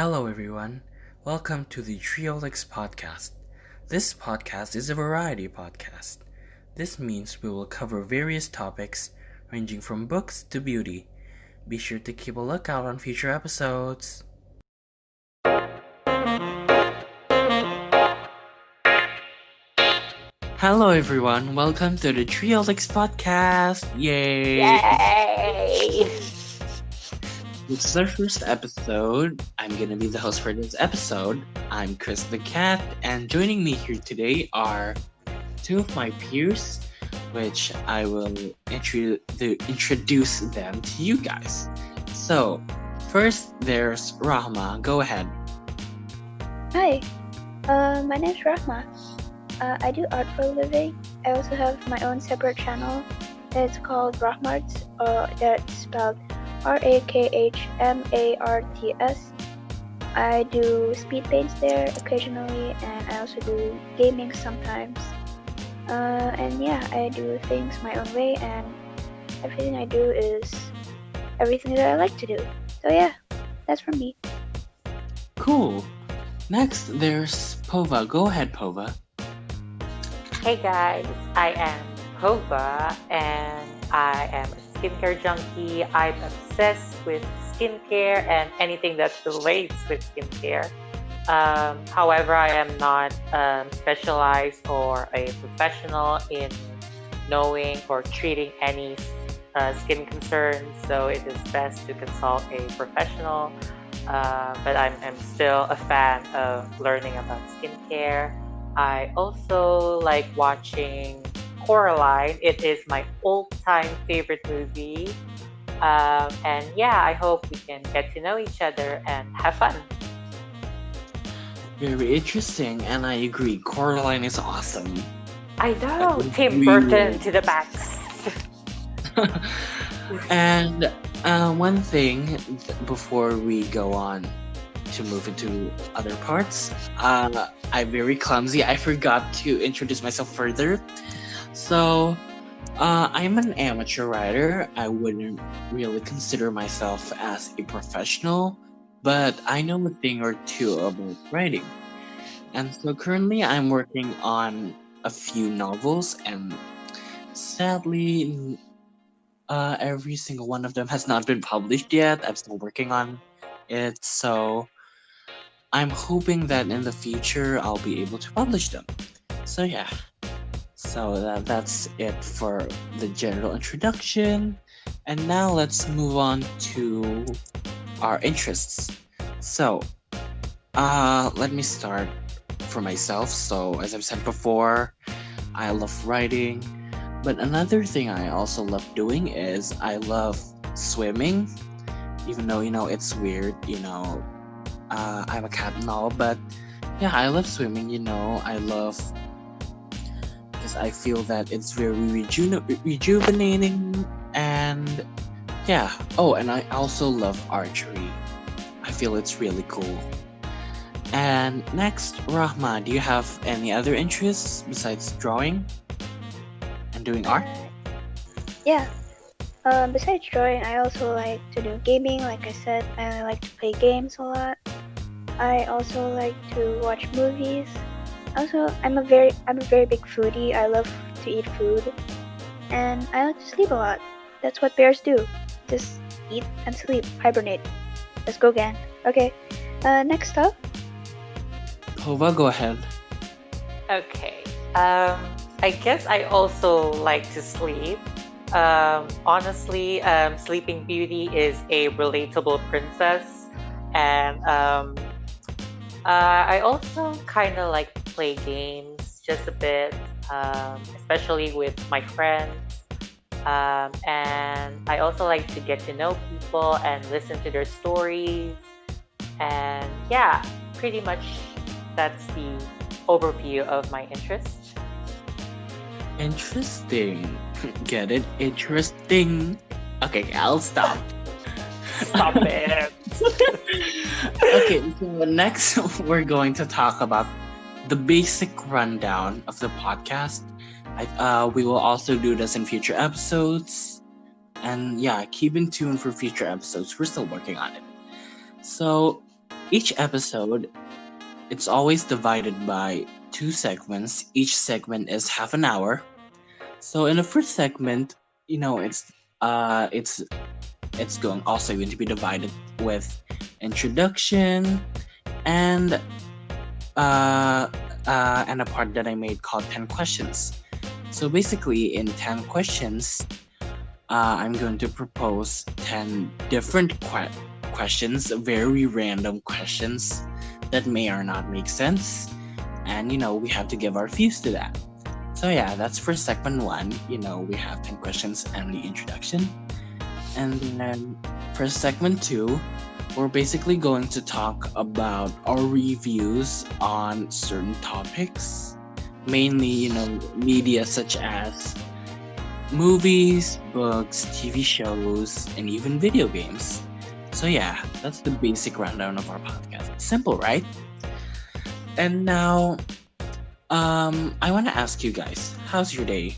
Hello, everyone. Welcome to the Triolix Podcast. This podcast is a variety podcast. This means we will cover various topics ranging from books to beauty. Be sure to keep a lookout on future episodes. Hello, everyone. Welcome to the Triolix Podcast. Yay! Yay! This is our first episode. I'm gonna be the host for this episode. I'm Chris the Cat, and joining me here today are two of my peers, which I will introduce them to you guys. So, first there's Rakhma. Go ahead. Hi, my name's Rakhma. I do art for a living. I also have my own separate channel that's called Rakhmarts, that's spelled RAKHMARTS. I do speed paints there occasionally, and I also do gaming sometimes. And yeah, I do things my own way, and everything I do is everything that I like to do. So yeah, that's from me. Cool. Next, there's Pova. Go ahead, Pova. Hey guys, I am Pova and I am a skincare junkie. I'm obsessed with skincare and anything that relates with skincare. However, I am not specialized or a professional in knowing or treating any skin concerns, so it is best to consult a professional. But I'm still a fan of learning about skincare. I also like watching Coraline. It is my all-time favorite movie. And yeah, I hope we can get to know each other and have fun. Very interesting, and I agree. Coraline is awesome. I know, I Tim agree. Burton to the max. And one thing before we go on to move into other parts, I'm very clumsy. I forgot to introduce myself further. So, I'm an amateur writer. I wouldn't really consider myself as a professional, but I know a thing or two about writing. And so currently I'm working on a few novels, and sadly, every single one of them has not been published yet. I'm still working on it, so I'm hoping that in the future I'll be able to publish them. So yeah. So that's it for the general introduction. And now let's move on to our interests. So, let me start for myself. So, as I've said before, I love writing. But another thing I also love doing is I love swimming. Even though, it's weird, I'm a cat and all, but yeah, I love swimming, I love, because I feel that it's very rejuvenating, and yeah. Oh, and I also love archery. I feel it's really cool. And next, Rakhma, do you have any other interests besides drawing and doing art? Yeah. Besides drawing, I also like to do gaming. Like I said, I like to play games a lot. I also like to watch movies. Also, I'm a very big foodie. I love to eat food, and I like to sleep a lot. That's what bears do. Just eat and sleep, hibernate. Let's go again. Okay. Next up. Pova, go ahead. Okay. I guess I also like to sleep. Honestly, Sleeping Beauty is a relatable princess, and I also kind of like to play games just a bit, especially with my friends. And I also like to get to know people and listen to their stories. And yeah, pretty much that's the overview of my interests. Interesting. Get it? Interesting. Okay, I'll stop. Stop it. Okay, so next we're going to talk about the basic rundown of the podcast. We will also do this in future episodes. And yeah, keep in tune for future episodes. We're still working on it. So Each episode, it's always divided by two segments. Each segment is half an hour. So in the first segment, you know, uh it's it's going to be divided with introduction and uh and a part that I made called 10 questions. So basically in 10 questions, I'm going to propose 10 different questions, very random questions that may or not make sense. And, we have to give our views to that. So, yeah, that's for segment one. We have 10 questions and the introduction. And then for segment two, we're basically going to talk about our reviews on certain topics, mainly, media such as movies, books, TV shows, and even video games. So yeah, that's the basic rundown of our podcast. Simple, right? And now, I want to ask you guys, how's your day?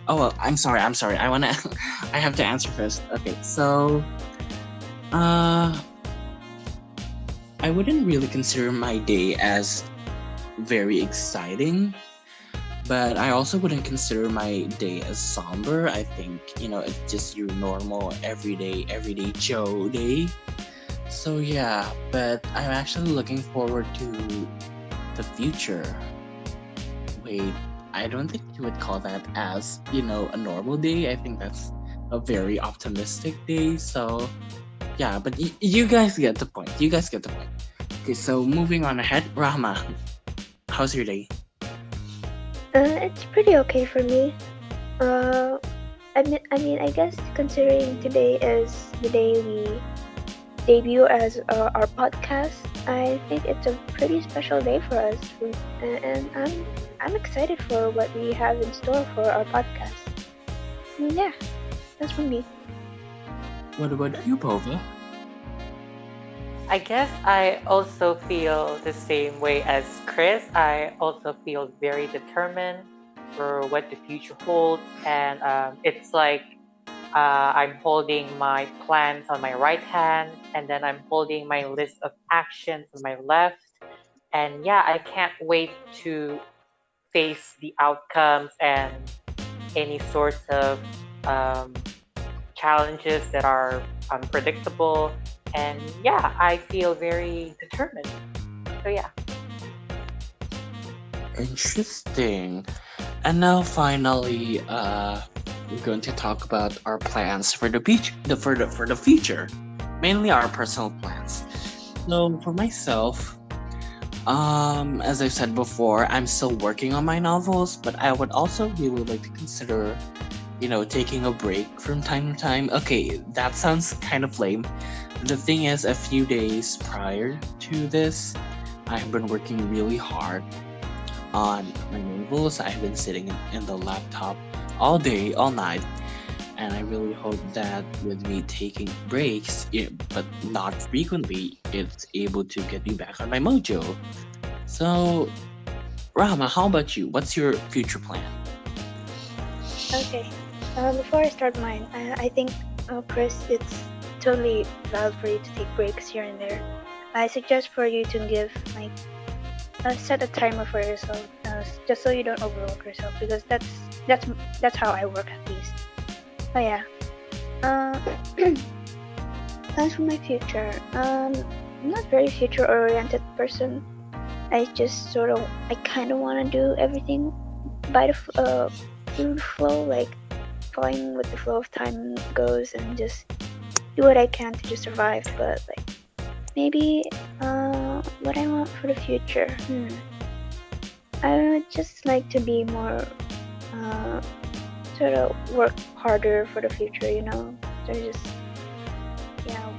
Oh, well, I'm sorry. I have to answer first. Okay, so, uh, I wouldn't really consider my day as very exciting, but I also wouldn't consider my day as somber. I think, it's just your normal everyday Joe day. So yeah, but I'm actually looking forward to the future. Wait, I don't think you would call that as, a normal day. I think that's a very optimistic day. So yeah, but you guys get the point. Okay, so moving on ahead, Rahma, how's your day? It's pretty okay for me. Uh, I guess considering today is the day we debut as our podcast, I think it's a pretty special day for us, and I'm excited for what we have in store for our podcast. Yeah, that's from me. What about you, Pova? I guess I also feel the same way as Chris. I also feel very determined for what the future holds, and it's like I'm holding my plans on my right hand, and then I'm holding my list of actions on my left. And yeah, I can't wait to face the outcomes and any sorts of um, challenges that are unpredictable. And yeah, I feel very determined. So yeah. Interesting. And now finally, we're going to talk about our plans for the for the future, mainly our personal plans. So for myself, as I've said before, I'm still working on my novels, but I would also really like to consider, taking a break from time to time. Okay, that sounds kind of lame. The thing is, a few days prior to this, I've been working really hard on my novels. I've been sitting in the laptop all day, all night, and I really hope that with me taking breaks, but not frequently, it's able to get me back on my mojo. So, Rahma, how about you? What's your future plan? Okay. Before I start mine, I think, Chris, it's totally valid for you to take breaks here and there. I suggest for you to give set a timer for yourself, just so you don't overwork yourself, because that's how I work at least. Oh yeah. Plans for my future. I'm not very future oriented person. I kind of want to do everything by through the flow, like following with the flow of time goes, and just do what I can to just survive. But maybe what I want for the future. I would just like to be more sort of work harder for the future. So just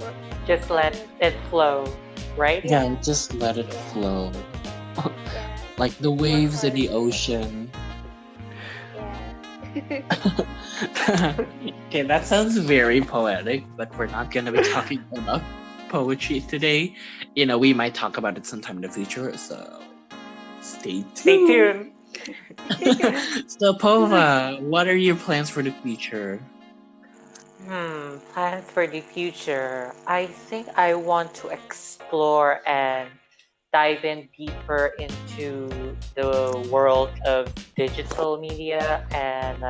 work. Just let it flow, right? Yeah, just let it flow. Yeah. Like the waves in the ocean. Yeah. Okay, that sounds very poetic, but we're not going to be talking about poetry today. We might talk about it sometime in the future, so stay tuned. Stay tuned. So, Pova, what are your plans for the future? Plans for the future. I think I want to explore and dive in deeper into the world of digital media and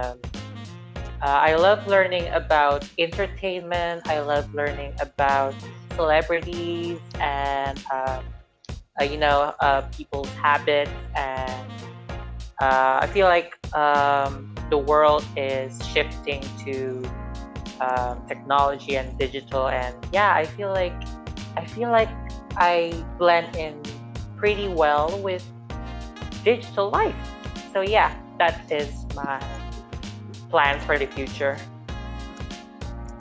I love learning about entertainment. I love learning about celebrities and people's habits and I feel like the world is shifting to technology and digital, and yeah, I feel like I blend in pretty well with digital life. So yeah, that is my plans for the future.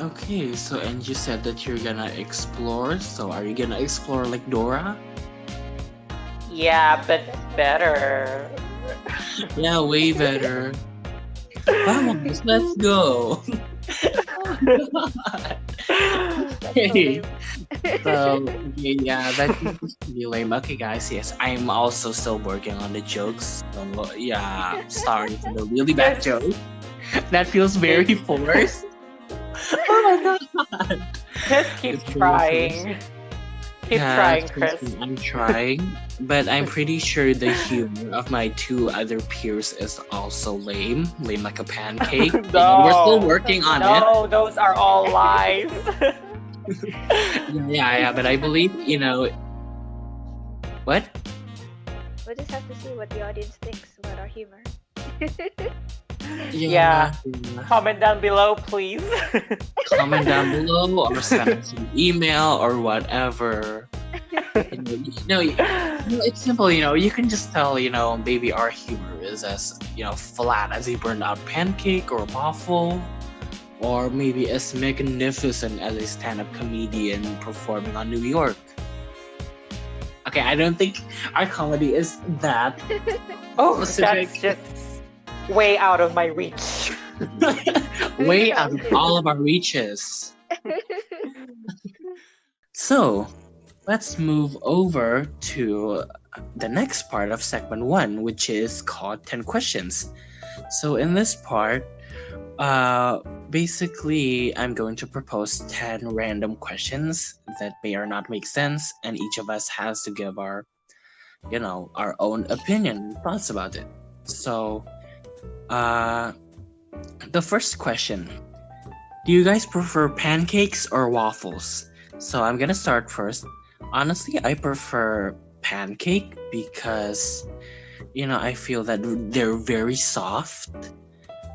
Okay, so and you said that you're gonna explore. So are you gonna explore like Dora? Yeah, but That's better. Yeah, way better. Vamos, let's go. Oh my God. so Okay. lame. So okay, yeah, that is pretty lame. Okay, guys, yes, I'm also still working on the jokes. So yeah, sorry for the really bad Just, joke. That feels very forced. Oh my god. just keep It's very forced. trying. Keep Yeah, trying, trust Chris. me, I'm trying, but I'm pretty sure the humor of my two other peers is also lame, lame like a pancake. You know, we're still No, working on it. no, those are all lies. Yeah, but I believe, what? We'll just have to see what the audience thinks about our humor. Yeah, Yeah. comment down below, please. Comment down below or send us an email or whatever. It's simple, you can just tell, maybe our humor is as, flat as a burned out pancake or waffle, or maybe as magnificent as a stand-up comedian performing on New York. Okay, I don't think our comedy is that Oh, specific. that's just way out of my reach. Way out of all of our reaches. So, let's move over to the next part of segment 1, which is called 10 questions. So, in this part, basically, I'm going to propose 10 random questions that may or not make sense, and each of us has to give our own opinion and thoughts about it. So, the first question: do you guys prefer pancakes or waffles? So I'm gonna start first. Honestly, I prefer pancake because, I feel that they're very soft.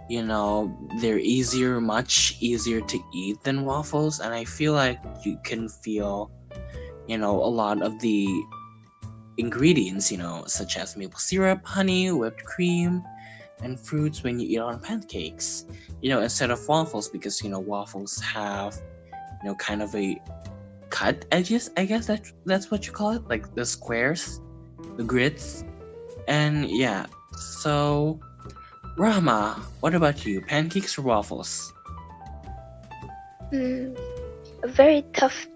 They're much easier to eat than waffles, and I feel like you can feel, a lot of the ingredients, such as maple syrup, honey, whipped cream, and fruits when you eat on pancakes, instead of waffles, because waffles have kind of a cut edges, I guess that's what you call it, like the squares, the grits. And yeah, so Rahma, what about you, pancakes or waffles? Hmm, a very tough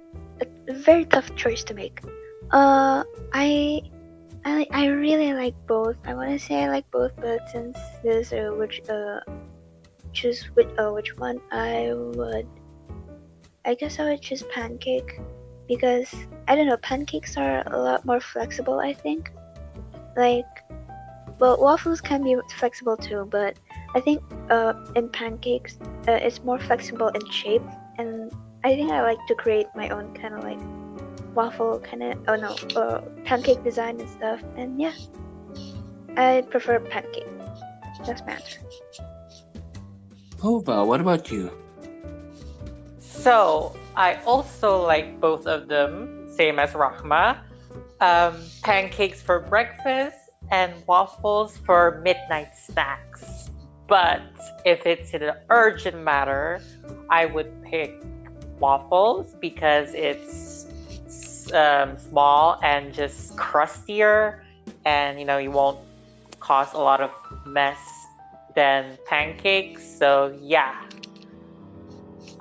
choice to make. I I really like both. I want to say I like both, but since there's choose which one I guess I would choose pancake because I don't know, pancakes are a lot more flexible, I think. Like, well, waffles can be flexible too, but I think in pancakes it's more flexible in shape, and I think I like to create my own kind of like waffle kind of pancake design and stuff. And yeah, I prefer pancake. That's my answer. Pova, what about you? So I also like both of them, same as Rakhma. Pancakes for breakfast and waffles for midnight snacks. But if it's an urgent matter, I would pick waffles because it's small and just crustier, and you won't cause a lot of mess than pancakes. So yeah,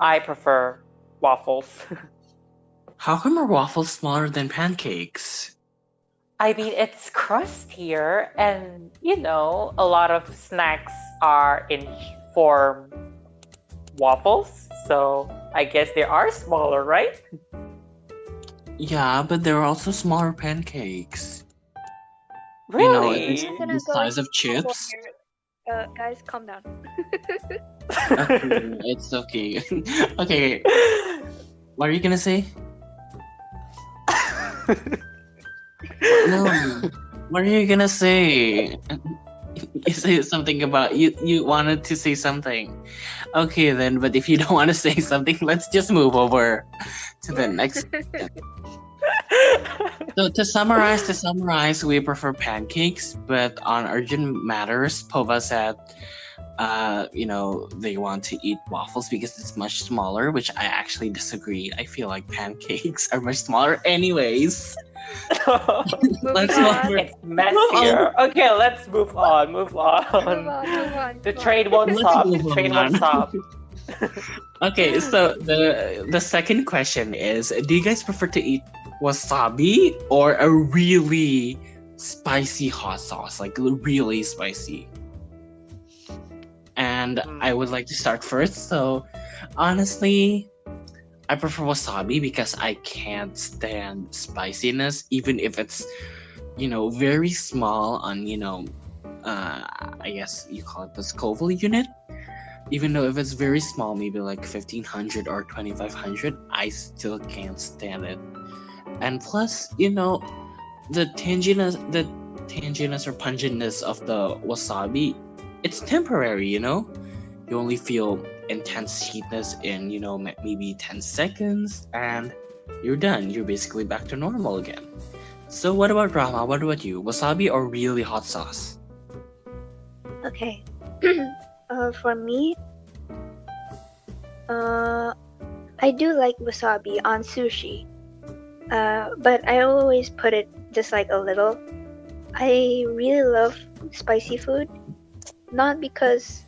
I prefer waffles. How come are waffles smaller than pancakes? I mean, it's crustier, and a lot of snacks are in for waffles. So I guess they are smaller, right? Yeah, but there are also smaller pancakes. It's Really? I'm the gonna go size of for chips. guys, calm down. Okay, it's okay. Okay, what are you gonna say? No, what are you gonna say? You say something about you wanted to say something. Okay then, but if you don't want to say something, let's just move over to the next. So to summarize, we prefer pancakes, but on urgent matters, Pova said, they want to eat waffles because it's much smaller, which I actually disagree. I feel like pancakes are much smaller, anyways. Moving Let's on. over. It's messier. Okay, let's move on. Move Move on. on. Move on. The Move train on. won't Let's stop. The move train on. won't stop. Okay, so the second question is: do you guys prefer to eat wasabi or a really spicy hot sauce, like really spicy? And I would like to start first. So, honestly, I prefer wasabi because I can't stand spiciness, even if it's, very small on, I guess you call it the Scoville unit. Even though if it's very small, maybe like 1500 or 2500, I still can't stand it. And plus, the tanginess or pungentness of the wasabi, it's temporary, You only feel intense heatness in, maybe 10 seconds, and you're done. You're basically back to normal again. So what about Rama? What about you? Wasabi or really hot sauce? Okay. For me, I do like wasabi on sushi. But I always put it just like a little. I really love spicy food, not because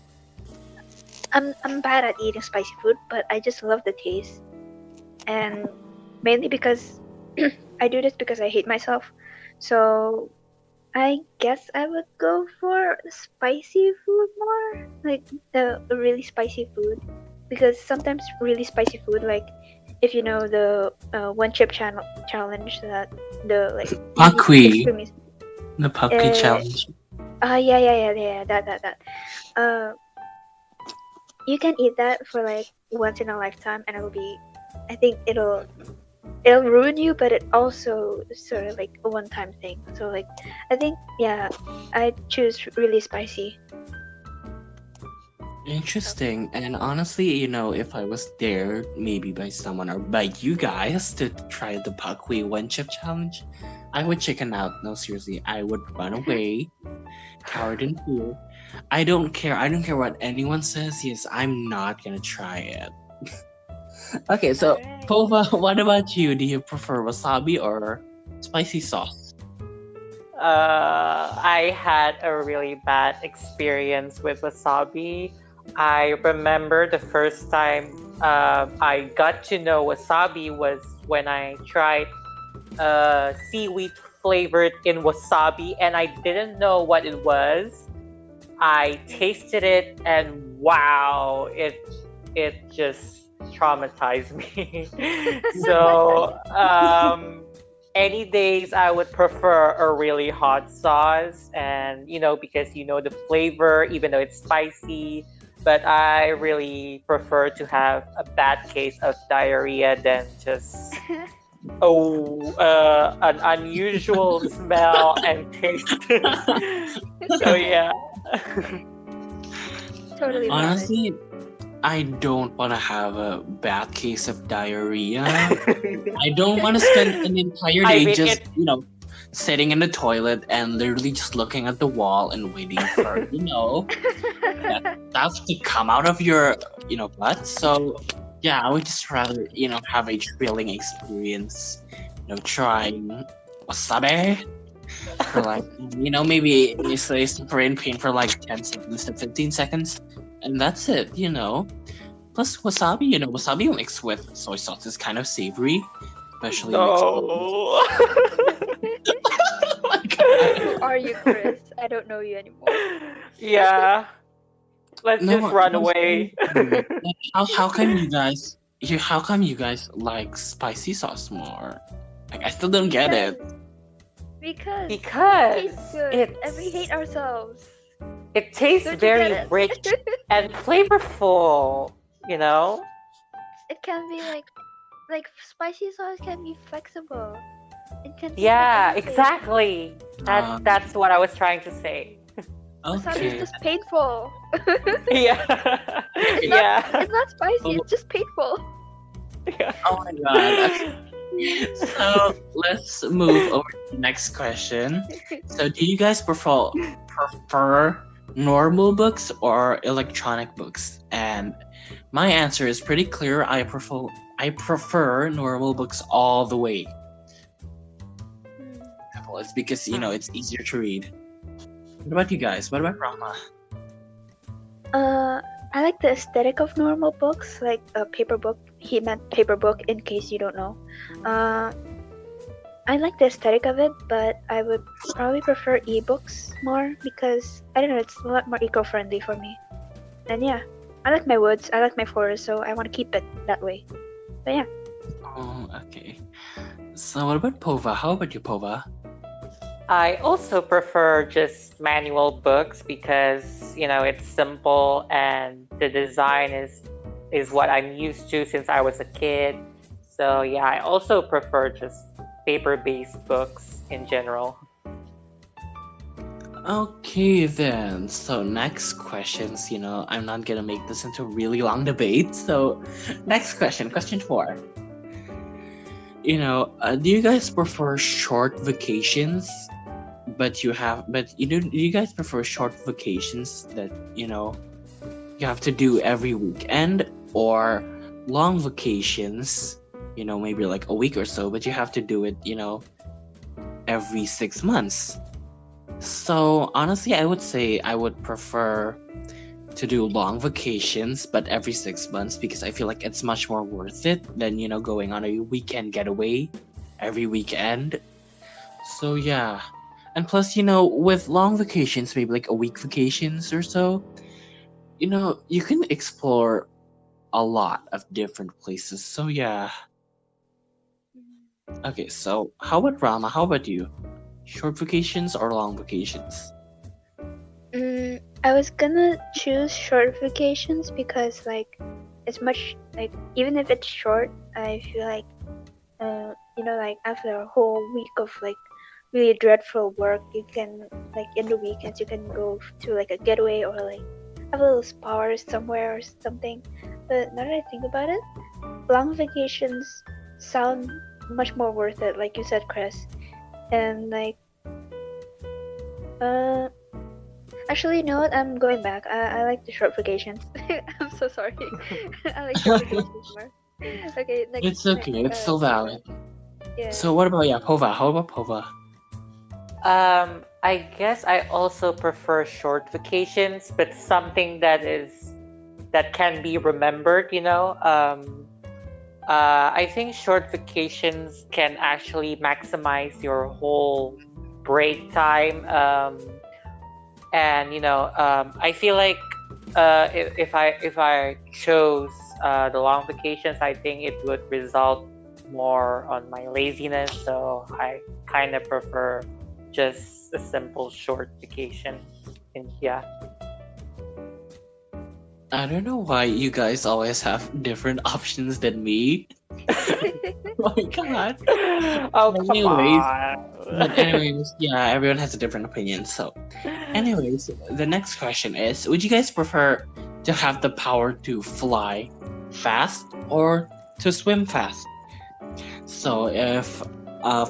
I'm bad at eating spicy food, but I just love the taste, and mainly because I do this because I hate myself. So I guess I would go for spicy food more, like the really spicy food, because sometimes really spicy food, like if you know the one chip challenge, that the like Pakwi. extremely The Pakwi challenge. yeah, that you can eat that for like once in a lifetime, and I think it'll ruin you, but it also sort of like a one-time thing. So like I think, yeah, I choose really spicy. Interesting. And honestly, if I was dared, maybe by someone or by you guys, to try the Pakwi one chip challenge, I would chicken out. No, seriously, I would run away, coward in fear. I don't care. I don't care what anyone says. Yes, I'm not gonna try it. Okay, so Alright. Pova, what about you? Do you prefer wasabi or spicy sauce? I had a really bad experience with wasabi. I remember the first time I got to know wasabi was when I tried seaweed flavored in wasabi, and I didn't know what it was. I tasted it, and wow, it just traumatized me. So any days I would prefer a really hot sauce, and because the flavor, even though it's spicy. But I really prefer to have a bad case of diarrhea than just an unusual smell and taste. So yeah. Totally valid. Honestly, I don't want to have a bad case of diarrhea. I don't want to spend an entire I day mean, just, sitting in the toilet and literally just looking at the wall and waiting for, that stuff to come out of your, butt. So, yeah, I would just rather, have a thrilling experience, trying wasabi for like, maybe it's brain pain for like 10 seconds to 15 seconds. And that's it, Plus wasabi, wasabi mixed with soy sauce is kind of savory, especially No. Who are you, Chris? I don't know you anymore. Yeah. Let's No, just run no, away. seriously. Like, how come you guys like spicy sauce more? Like, I still don't get it. Because it Because tastes good, and we hate it's ourselves. it tastes Don't you very get it? rich and flavorful, you know? It can be like spicy sauce can be flexible. It can taste like Yeah, anything. exactly. Um, That's what I was trying to say. Wasabi is okay. just painful. Yeah. Yeah. It's not spicy. It's just painful. Yeah. Oh my god. Okay. So let's move over to the next question. So, do you guys prefer normal books or electronic books? And my answer is pretty clear. I prefer normal books all the way. Well, it's because it's easier to read. What about you guys? What about Rama? I like the aesthetic of normal books, like a paper book. He meant paper book, in case you don't know. I like the aesthetic of it, but I would probably prefer ebooks more because I don't know, it's a lot more eco-friendly for me. And yeah, I like my woods, I like my forest, so I want to keep it that way. But yeah. Oh, okay. So, what about Pova? How about you, Pova? I also prefer just manual books because, it's simple and the design is what I'm used to since I was a kid. So yeah, I also prefer just paper-based books in general. Okay, then. So, next questions. I'm not gonna make this into a really long debate. So, next question 4. Do you guys prefer short vacations? Do you guys prefer short vacations that you have to do every weekend, or long vacations, maybe like a week or so, but you have to do it, every 6 months? So honestly, I would say I would prefer to do long vacations, but every 6 months, because I feel like it's much more worth it than going on a weekend getaway every weekend. So yeah. And plus, with long vacations, maybe like a week vacations or so, you can explore a lot of different places. So yeah. Okay, so how about Rama? How about you? Short vacations or long vacations? I was gonna choose short vacations because it's much even if it's short, I feel like after a whole week of really dreadful work, you can in the weekends you can go to a getaway or have a little spa or somewhere or something. But now that I think about it, long vacations sound much more worth it, like you said, Chris. And actually, you know what? I'm going back. I like the short vacations. I'm so sorry. I like short vacations more. Okay, next. It's okay. It's still valid. Yeah. So what about Pova? How about Pova? I guess I also prefer short vacations, but something that can be remembered, I think short vacations can actually maximize your whole break time. And I feel like if I chose the long vacations, I think it would result more on my laziness. So I kind of prefer just a simple short vacation. And yeah. I don't know why you guys always have different options than me. Oh my god. Oh, come Anyways, on. But anyways, yeah, everyone has a different opinion. So, anyways, the next question is: would you guys prefer to have the power to fly fast or to swim fast? So, if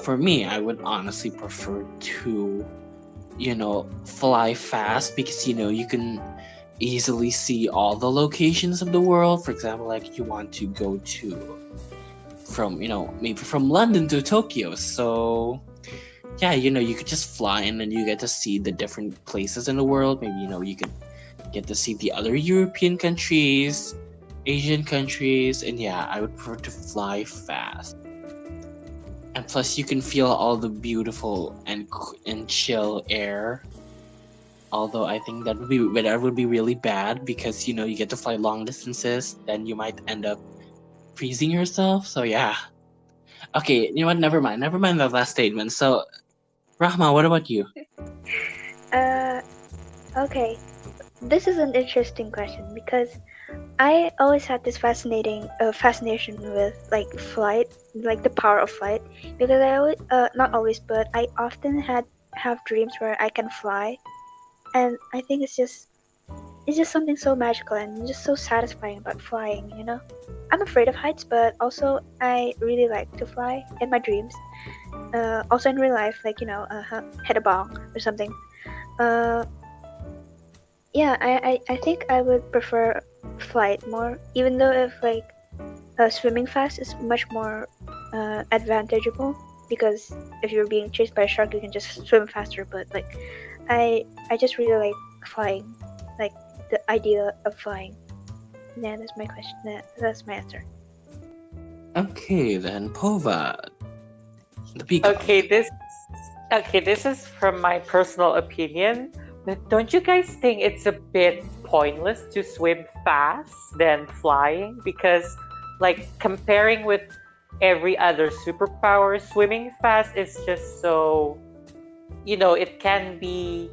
for me, I would honestly prefer to, fly fast because you can easily see all the locations of the world. For example, like you want to go maybe from London to Tokyo. So yeah, you could just fly and then you get to see the different places in the world. Maybe you can get to see the other European countries, Asian countries, and yeah, I would prefer to fly fast. And plus, you can feel all the beautiful and chill air. Although I think that would be really bad because you get to fly long distances, then you might end up freezing yourself. So yeah. Okay, you know what? Never mind. Never mind that last statement. So, Rahma, what about you? Uh, okay. This is an interesting question because I always had this fascination with like flight, like the power of flight. Because I always, not always, but I often have dreams where I can fly, and I think it's just something so magical and just so satisfying about flying. I'm afraid of heights, but also I really like to fly in my dreams. Also in real life, like hit a bong or something. Uh, yeah, I think I would prefer flight more, even though if like swimming fast is much more advantageable because if you're being chased by a shark, you can just swim faster. But like, I just really like flying, like the idea of flying. Yeah, that's my question. That's my answer. Okay, then Pova, the peacock. This is from my personal opinion. But don't you guys think it's a bit pointless to swim fast than flying? Because, like, comparing with every other superpower, swimming fast is just so, it can be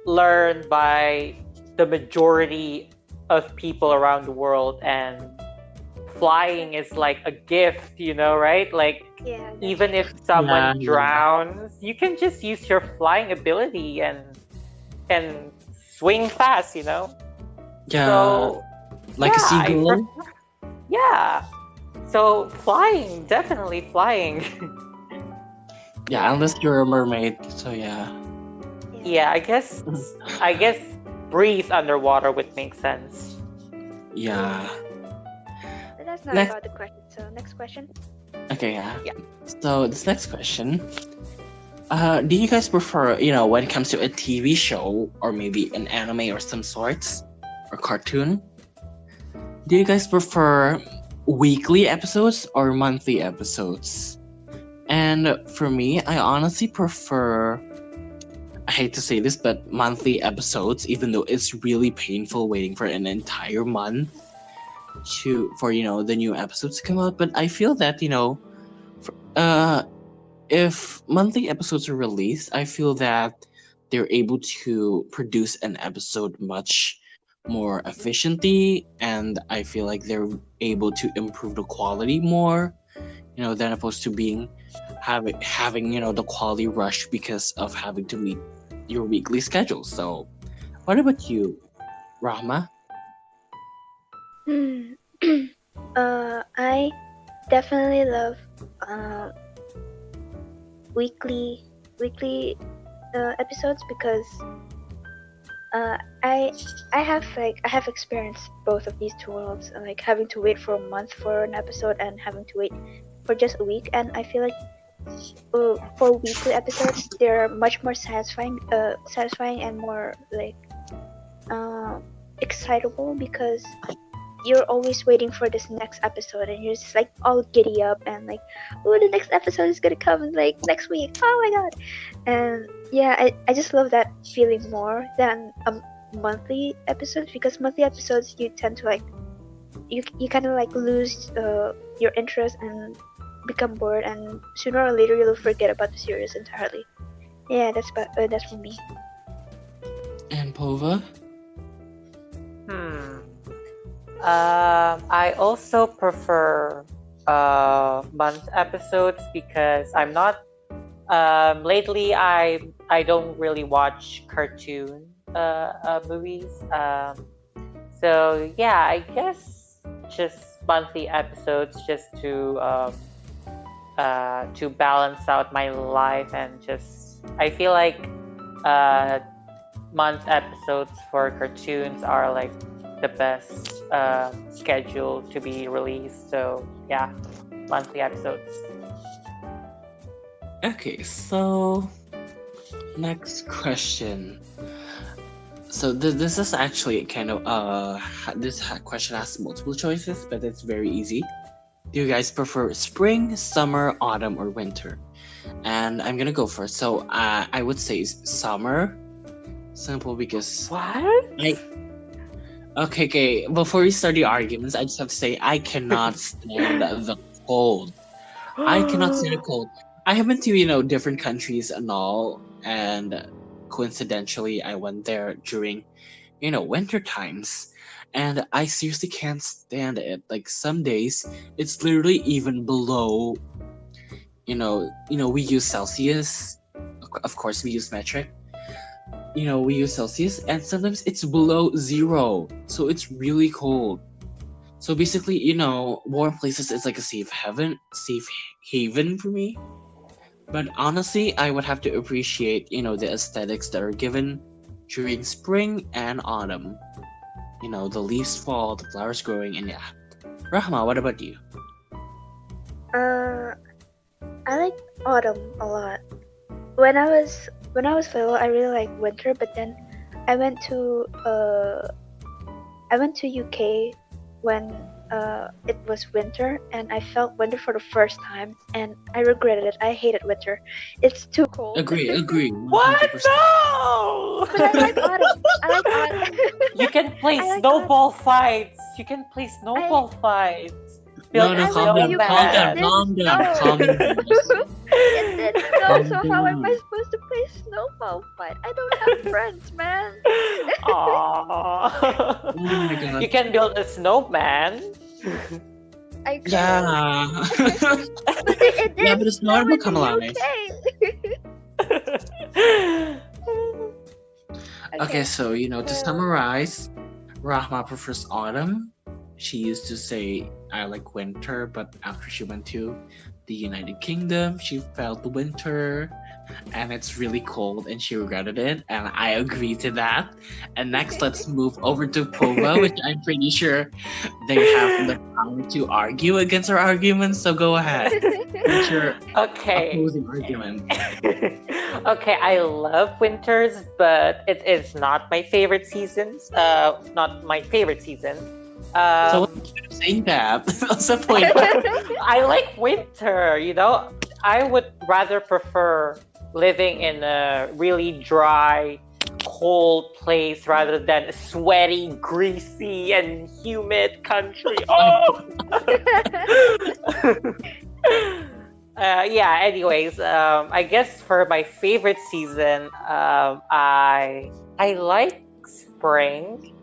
learned by the majority of people around the world, and flying is like a gift, right? Like, Yeah. even if someone Yeah. drowns, you can just use your flying ability and swing fast, Yeah, So like a yeah, seagull. yeah. So flying, definitely flying. Yeah, unless you're a mermaid. So yeah. Yeah, I guess breathe underwater would make sense. Yeah. But that's not Next. about the question. So next question. Okay, yeah. Yeah. So this next question. Do you guys prefer, when it comes to a TV show or maybe an anime or some sorts or cartoon? Do you guys prefer weekly episodes or monthly episodes? And for me, I honestly prefer, I hate to say this, but monthly episodes, even though it's really painful waiting for an entire month for the new episodes to come out. But I feel that, if monthly episodes are released, I feel that they're able to produce an episode much more efficiently, and I feel like they're able to improve the quality more, than opposed to having the quality rush because of having to meet your weekly schedule. So, what about you, Rahma? I definitely love weekly episodes because I have experienced both of these two worlds, like having to wait for a month for an episode and having to wait for just a week. And I feel like for weekly episodes, they're much more satisfying and more like excitable because you're always waiting for this next episode and you're just like all giddy up and like, oh, the next episode is gonna come in like next week. Oh my god. And yeah, I just love that feeling more than monthly episodes because monthly episodes you tend to like you kind of like lose your interest and become bored, and sooner or later you'll forget about the series entirely. Yeah, that's for me. And Pova? I also prefer month episodes because I'm not lately I don't really watch cartoon movies. So yeah, I guess just monthly episodes just to balance out my life, and just I feel like month episodes for cartoons are like the best schedule to be released. So yeah, monthly episodes. Okay, so next question. So this is actually kind of question has multiple choices, but it's very easy. Do you guys prefer spring, summer, autumn, or winter? And I'm gonna go first. So I would say summer, Simple because What? I okay. Before we start the arguments, I just have to say I cannot stand the cold. I cannot stand the cold. I have been to different countries and all, and coincidentally, I went there during winter times, and I seriously can't stand it. Like some days, it's literally even below. We use Celsius. Of course, we use metric. We use Celsius, and sometimes it's below 0, so it's really cold. So basically, warm places is like a safe haven for me. But honestly, I would have to appreciate, the aesthetics that are given during spring and autumn. The leaves fall, the flowers growing, and yeah. Rahma, what about you? I like autumn a lot. When I was little, I really liked winter, but then I went to UK when it was winter, and I felt winter for the first time, and I regretted it. I hated winter. It's too cold. Agree. What? 100%. No! But I like autumn. I like autumn. You can play I like snowball fights. You can play snowball fights. No, Build calm down, you calm down, guys calm didn't down, know. calm down. It didn't know, Calm so how am I down. supposed to play snowball fight? I don't have friends, man. Aww. Oh my god. You can build a snowman. I could. Yeah. But it Yeah, didn't but it's snow not in become the alive. UK. Okay, so to so- summarize, Rahma prefers autumn. She used to say I like winter, but after she went to the United Kingdom, she felt the winter and it's really cold and she regretted it, and I agree to that. And next, let's move over to Pova, which I'm pretty sure they have the power to argue against our arguments, so go ahead. What's your Okay. opposing argument? Okay, I love winters, but it's not my favorite seasons. Not my favorite season. So what's the point of saying that? What's the point? I like winter, I would rather prefer living in a really dry, cold place rather than a sweaty, greasy, and humid country. Oh! Yeah, anyways, I guess for my favorite season, I like spring.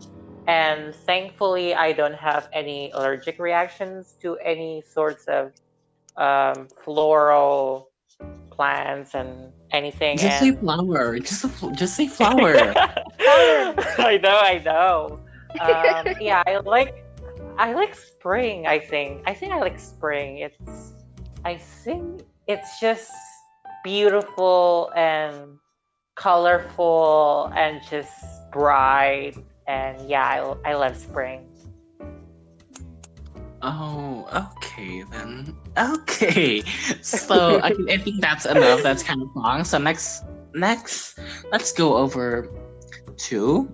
And thankfully, I don't have any allergic reactions to any sorts of floral plants and anything. Just say and... flower. Just say flower. I know. Yeah, I like spring. I think I like spring. I think it's just beautiful and colorful and just bright. And yeah, I love spring. Oh, okay then. Okay. So I think that's enough. That's kind of long. So next, let's go over to.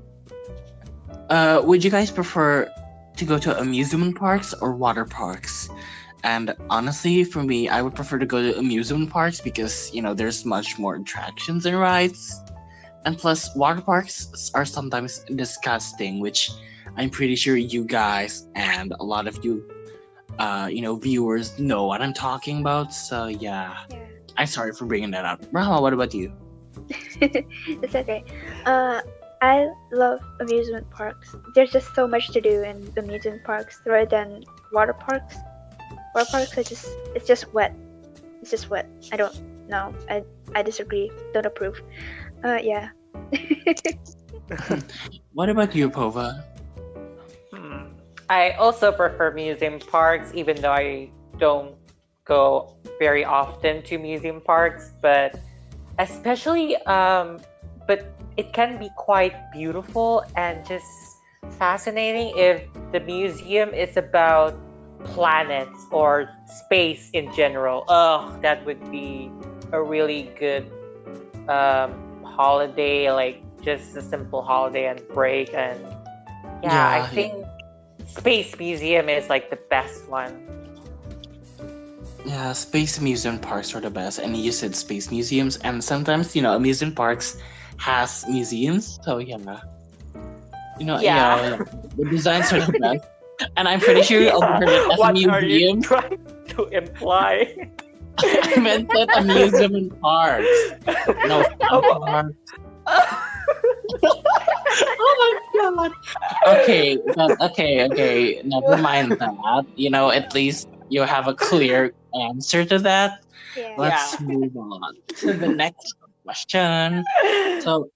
Would you guys prefer to go to amusement parks or water parks? And honestly, for me, I would prefer to go to amusement parks because there's much more attractions and rides. And plus, water parks are sometimes disgusting, which I'm pretty sure you guys and a lot of you, viewers know what I'm talking about. So yeah. I'm sorry for bringing that up. Rahma, what about you? It's okay. I love amusement parks. There's just so much to do in amusement parks rather than water parks. Water parks are it's just wet. It's just wet. I don't know. I disagree. Don't approve. Yeah. What about you, Pova? I also prefer museum parks, even though I don't go very often to museum parks, but especially, but it can be quite beautiful and just fascinating if the museum is about planets or space in general. Oh, that would be a really good holiday, like just a simple holiday and break. And I think Space Museum is like the best one. Yeah, space amusement parks are the best, and you said space museums, and sometimes amusement parks has museums. So yeah, Yeah. the designs are the best. And I'm pretty sure you overheard it as a What are you museum. trying to imply? I meant that a museum in parks. No, Oh, parks. Oh my god. Okay. Never mind that. At least you have a clear answer to that. Yeah. Let's Yeah. move on to the next question. So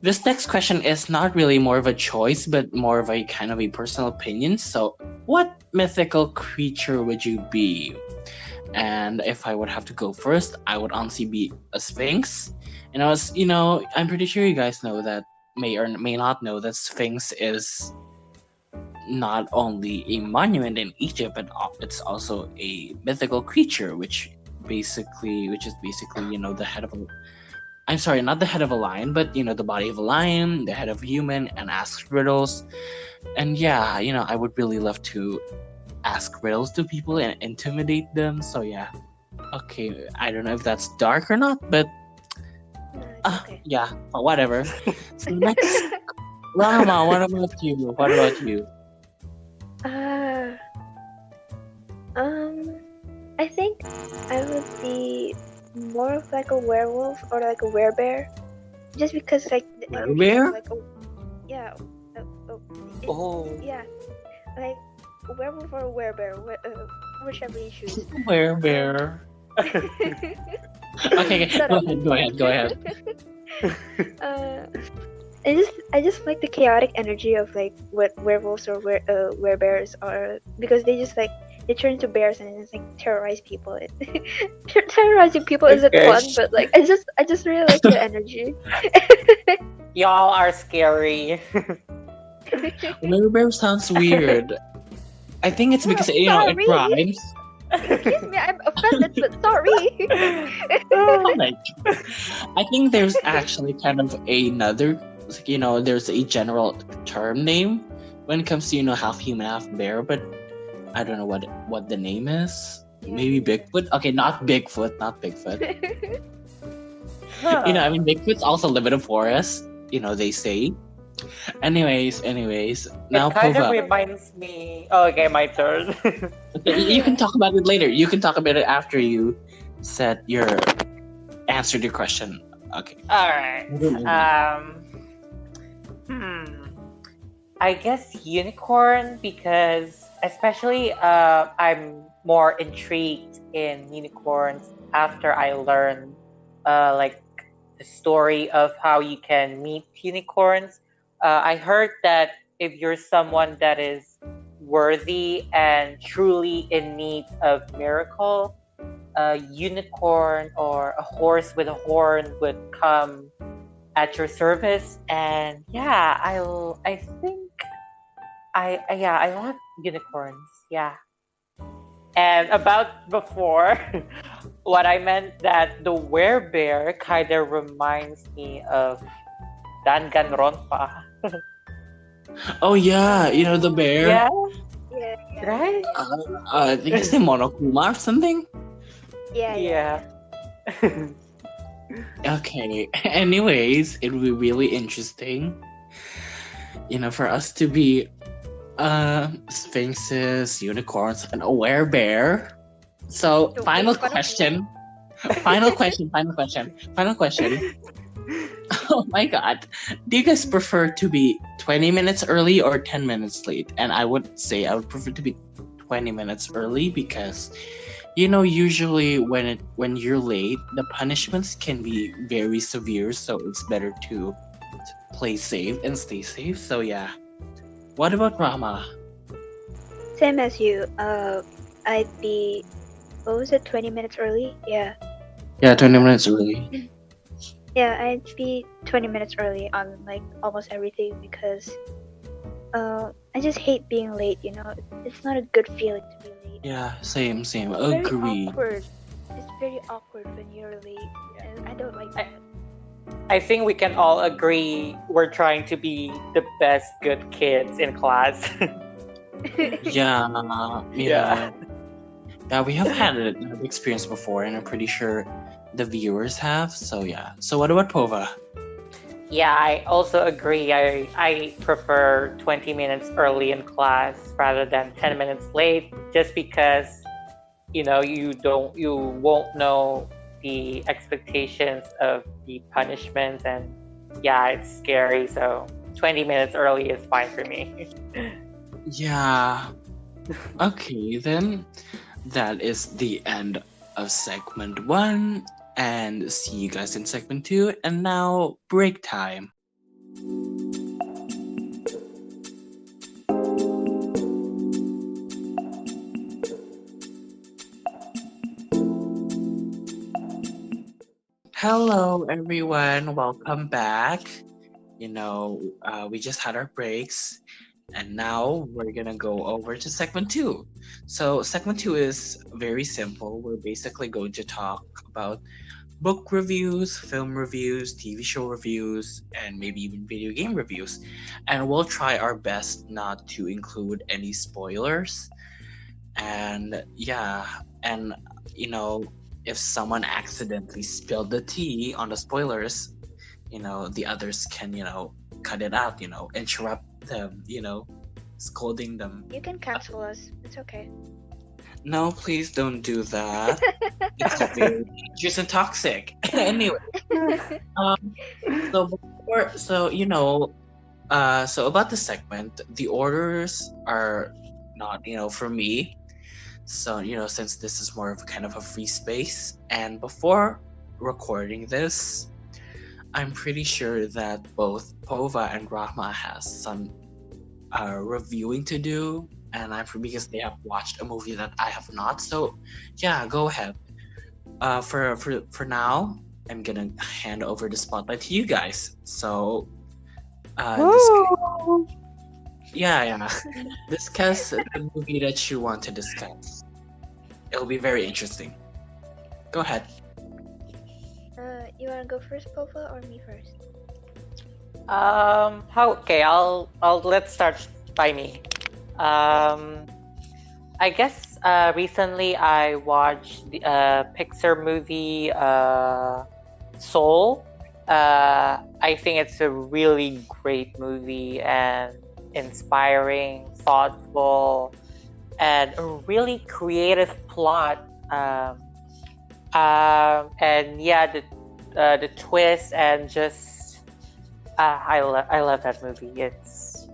this next question is not really more of a choice, but more of a kind of a personal opinion. So, what mythical creature would you be? And if I would have to go first, I would honestly be a sphinx. And I'm pretty sure you guys know that, may or may not know that Sphinx is not only a monument in Egypt, but it's also a mythical creature, which is basically the head of a. I'm sorry, not the head of a lion, but the body of a lion, the head of a human, and asks riddles. And yeah, I would really love to ask riddles to people and intimidate them. So yeah, okay, I don't know if that's dark or not, but No, it's okay. yeah, but whatever. So next, Rama, what about you? What about you? Uh, I think I would be more of like a werewolf or like a werebear, just because like the energy Werebear? of like a yeah, it- Oh. yeah, like a werewolf or a werebear, whichever you choose. Where bear? Okay, Shut go up. ahead, go ahead. uh, I just like the chaotic energy of like what werewolves or werebears are, because they just like they turn into bears and just like terrorize people. Terrorizing people isn't Okay. fun, but like I just really like the energy. Y'all are scary. Where bear sounds weird. I think it's because it Sorry. rhymes. Excuse me, I'm offended, but sorry. Like, I think there's actually kind of another, there's a general term name when it comes to half human, half bear, but I don't know what the name is. Maybe Bigfoot. Okay, not Bigfoot. Bigfoot's also live in a forest. They say. Anyways. Now, It kind of Pova. reminds me. Oh, okay, my turn. You can talk about it later. You can talk about it after you said your answer to your question. Okay. All right. I guess unicorn, because especially I'm more intrigued in unicorns after I learned like the story of how you can meet unicorns. I heard that if you're someone that is worthy and truly in need of miracle, a unicorn or a horse with a horn would come at your service. And yeah, I think I love unicorns. Yeah. And about before, what I meant that the werebear kind of reminds me of Danganronpa. Oh yeah, the bear. Yeah, Yeah, right? I think it's the Monokuma or something. yeah. Okay. Anyways, it would be really interesting, for us to be sphinxes, unicorns, and a werebear. So, Don't final make fun of me. question. Final question. Oh my god. Do you guys prefer to be 20 minutes early or 10 minutes late? And I would say I would prefer to be 20 minutes early because usually when you're late, the punishments can be very severe, so it's better to play safe and stay safe. So yeah. What about Rama? Same as you. I'd be. What was it? 20 minutes early? Yeah. Yeah, 20 minutes early. Yeah, I'd be 20 minutes early on like almost everything because I just hate being late, It's not a good feeling to be late. Yeah, same. It's very Agreed. awkward. It's very awkward when you're late. And I don't like that. I think we can all agree we're trying to be the best good kids in class. Yeah. Yeah. Yeah, we have had an experience before, and I'm pretty sure the viewers have. So yeah. So what about Pova? Yeah, I also agree. I prefer 20 minutes early in class rather than 10 minutes late, just because you won't know the expectations of the punishments, and yeah, it's scary. So 20 minutes early is fine for me. Yeah. Okay, then that is the end of segment 1. And see you guys in segment 2. And now, break time. Hello, everyone. Welcome back. We just had our breaks, and now we're gonna go over to segment 2. So, segment 2 is very simple. We're basically going to talk about book reviews, film reviews, TV show reviews, and maybe even video game reviews. And we'll try our best not to include any spoilers. And yeah, and if someone accidentally spilled the tea on the spoilers, the others can, cut it out, interrupt them, scolding them. You can cancel us. It's okay. No, please don't do that. It's very dangerous and toxic. Anyway, so about the segment, the orders are not, for me. So, since this is more of a kind of a free space, and before recording this, I'm pretty sure that both Pova and Rakhma has some reviewing to do, and because they have watched a movie that I have not. So, yeah, go ahead. For now, I'm gonna hand over the spotlight to you guys. So, discuss the movie that you want to discuss. It'll be very interesting. Go ahead. You wanna go first, Pova, or me first? Let's start by me. I guess recently I watched the Pixar movie Soul. I think it's a really great movie and inspiring, thoughtful, and a really creative plot. And yeah, the twist and just I love that movie. It's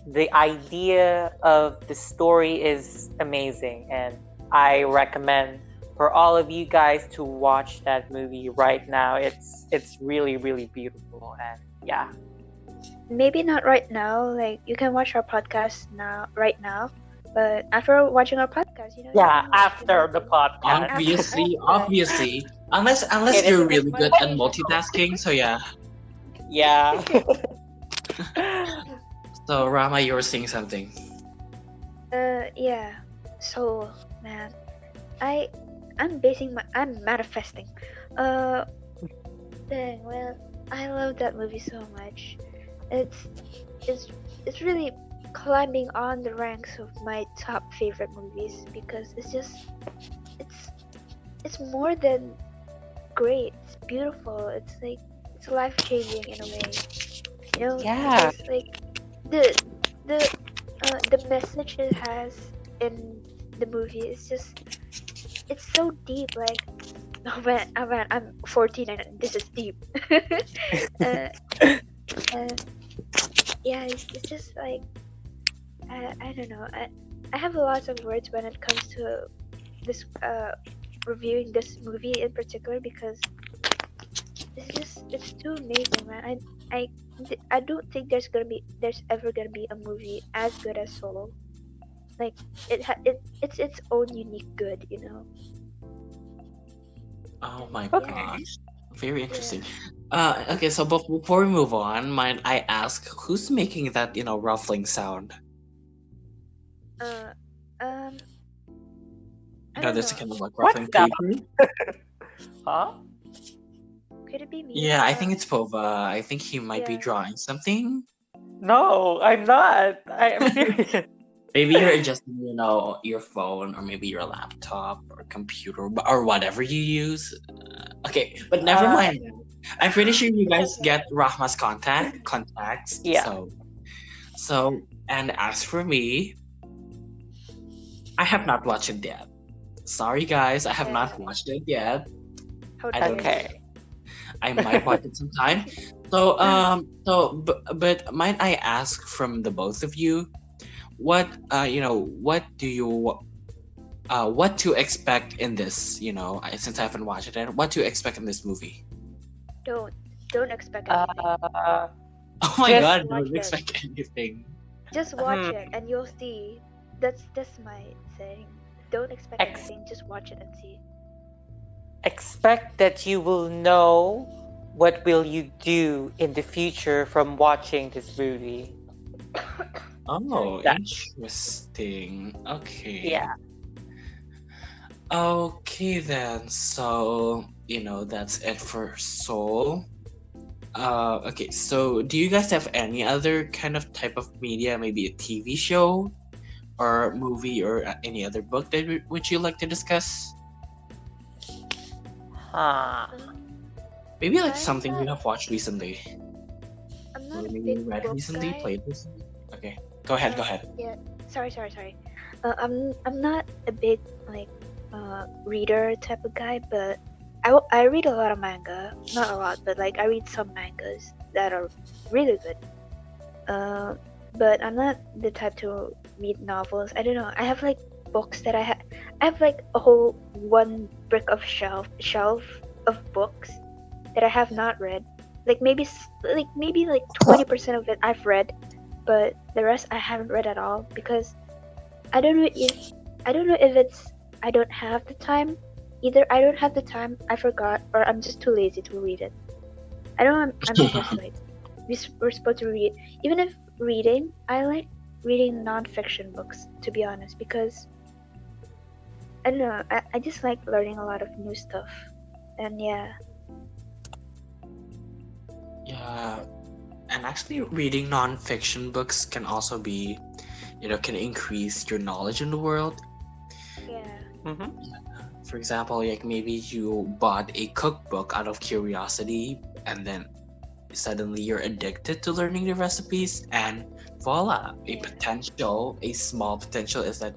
the idea of the story is amazing, and I recommend for all of you guys to watch that movie right now. It's really, really beautiful, and yeah. Maybe not right now. Like, you can watch our podcast right now, but after watching our podcast, Yeah, after the podcast. Obviously, unless you're really good at multitasking. So yeah. Yeah. So Rama, you were saying something. Yeah. So, man, I'm manifesting. Dang, well, I love that movie so much. It's really climbing on the ranks of my top favorite movies, because it's more than great. It's beautiful. It's like, it's life changing in a way. Yeah. It's like the message it has in the movie is it's so deep. Like, oh man, I'm 14 and this is deep. Yeah, it's just like, I don't know. I have lots of words when it comes to this reviewing this movie in particular, because it's too amazing, man. I don't think there's ever gonna be a movie as good as Soul. Like, it's its own unique good, Oh my gosh, very interesting. Okay, so before we move on, might I ask who's making that ruffling sound? I don't There's a know. kind of like What's ruffling that? paper. Huh? Could it be me? Yeah, I think it's Pova. I think he might be Yeah. drawing something. No, I'm not. I am serious. Maybe you're adjusting, your phone, or maybe your laptop or computer or whatever you use. Okay, but never mind. I'm pretty sure you guys Okay. get Rahma's contacts. Yeah. So, and as for me, I have not watched it yet. Sorry, guys, I have Yeah. not watched it yet. How I dare don't know. you? Okay. I might watch it sometime. But might I ask from the both of you, what do you what to expect in this? Since I haven't watched it, what to expect in this movie? Don't don't expect anything. Uh, Oh my just god, Watch don't it. expect anything. Just watch it, hmm, and you'll see. That's my thing. Don't expect ex- anything. Just watch it and see. expect that you will know what will you do in the future from watching this movie. Oh, Sorry. That interesting. Okay. yeah. Okay then. So, that's it for Soul. Okay, so do you guys have any other kind of type of media, maybe a TV show or movie or any other book that would you like to discuss? Huh. Maybe like I'm something you not. have watched recently I'm or not a maybe big read book recently, guy. played recently. Okay, go ahead, go ahead. Yeah. Sorry. I'm not a big like reader type of guy, but I read a lot of manga. Not a lot, but like I read some mangas that are really good. Uh, but I'm not the type to read novels. I don't know. I have like books that I have like a whole one brick of shelf of books that I have not read. Like maybe like 20% of it I've read, but the rest I haven't read at all because I don't know if it's I don't have the time. Either I don't have the time, I forgot, or I'm just too lazy to read it. I don't. I'm just like we're supposed to read. Even if reading, I like reading non-fiction books to be honest because I don't know. I just like learning a lot of new stuff, and yeah, Yeah, and actually reading non-fiction books can also be, can increase your knowledge in the world. yeah, hmm For example, like maybe you bought a cookbook out of curiosity and then suddenly you're addicted to learning the recipes and voila, yeah. a small potential is that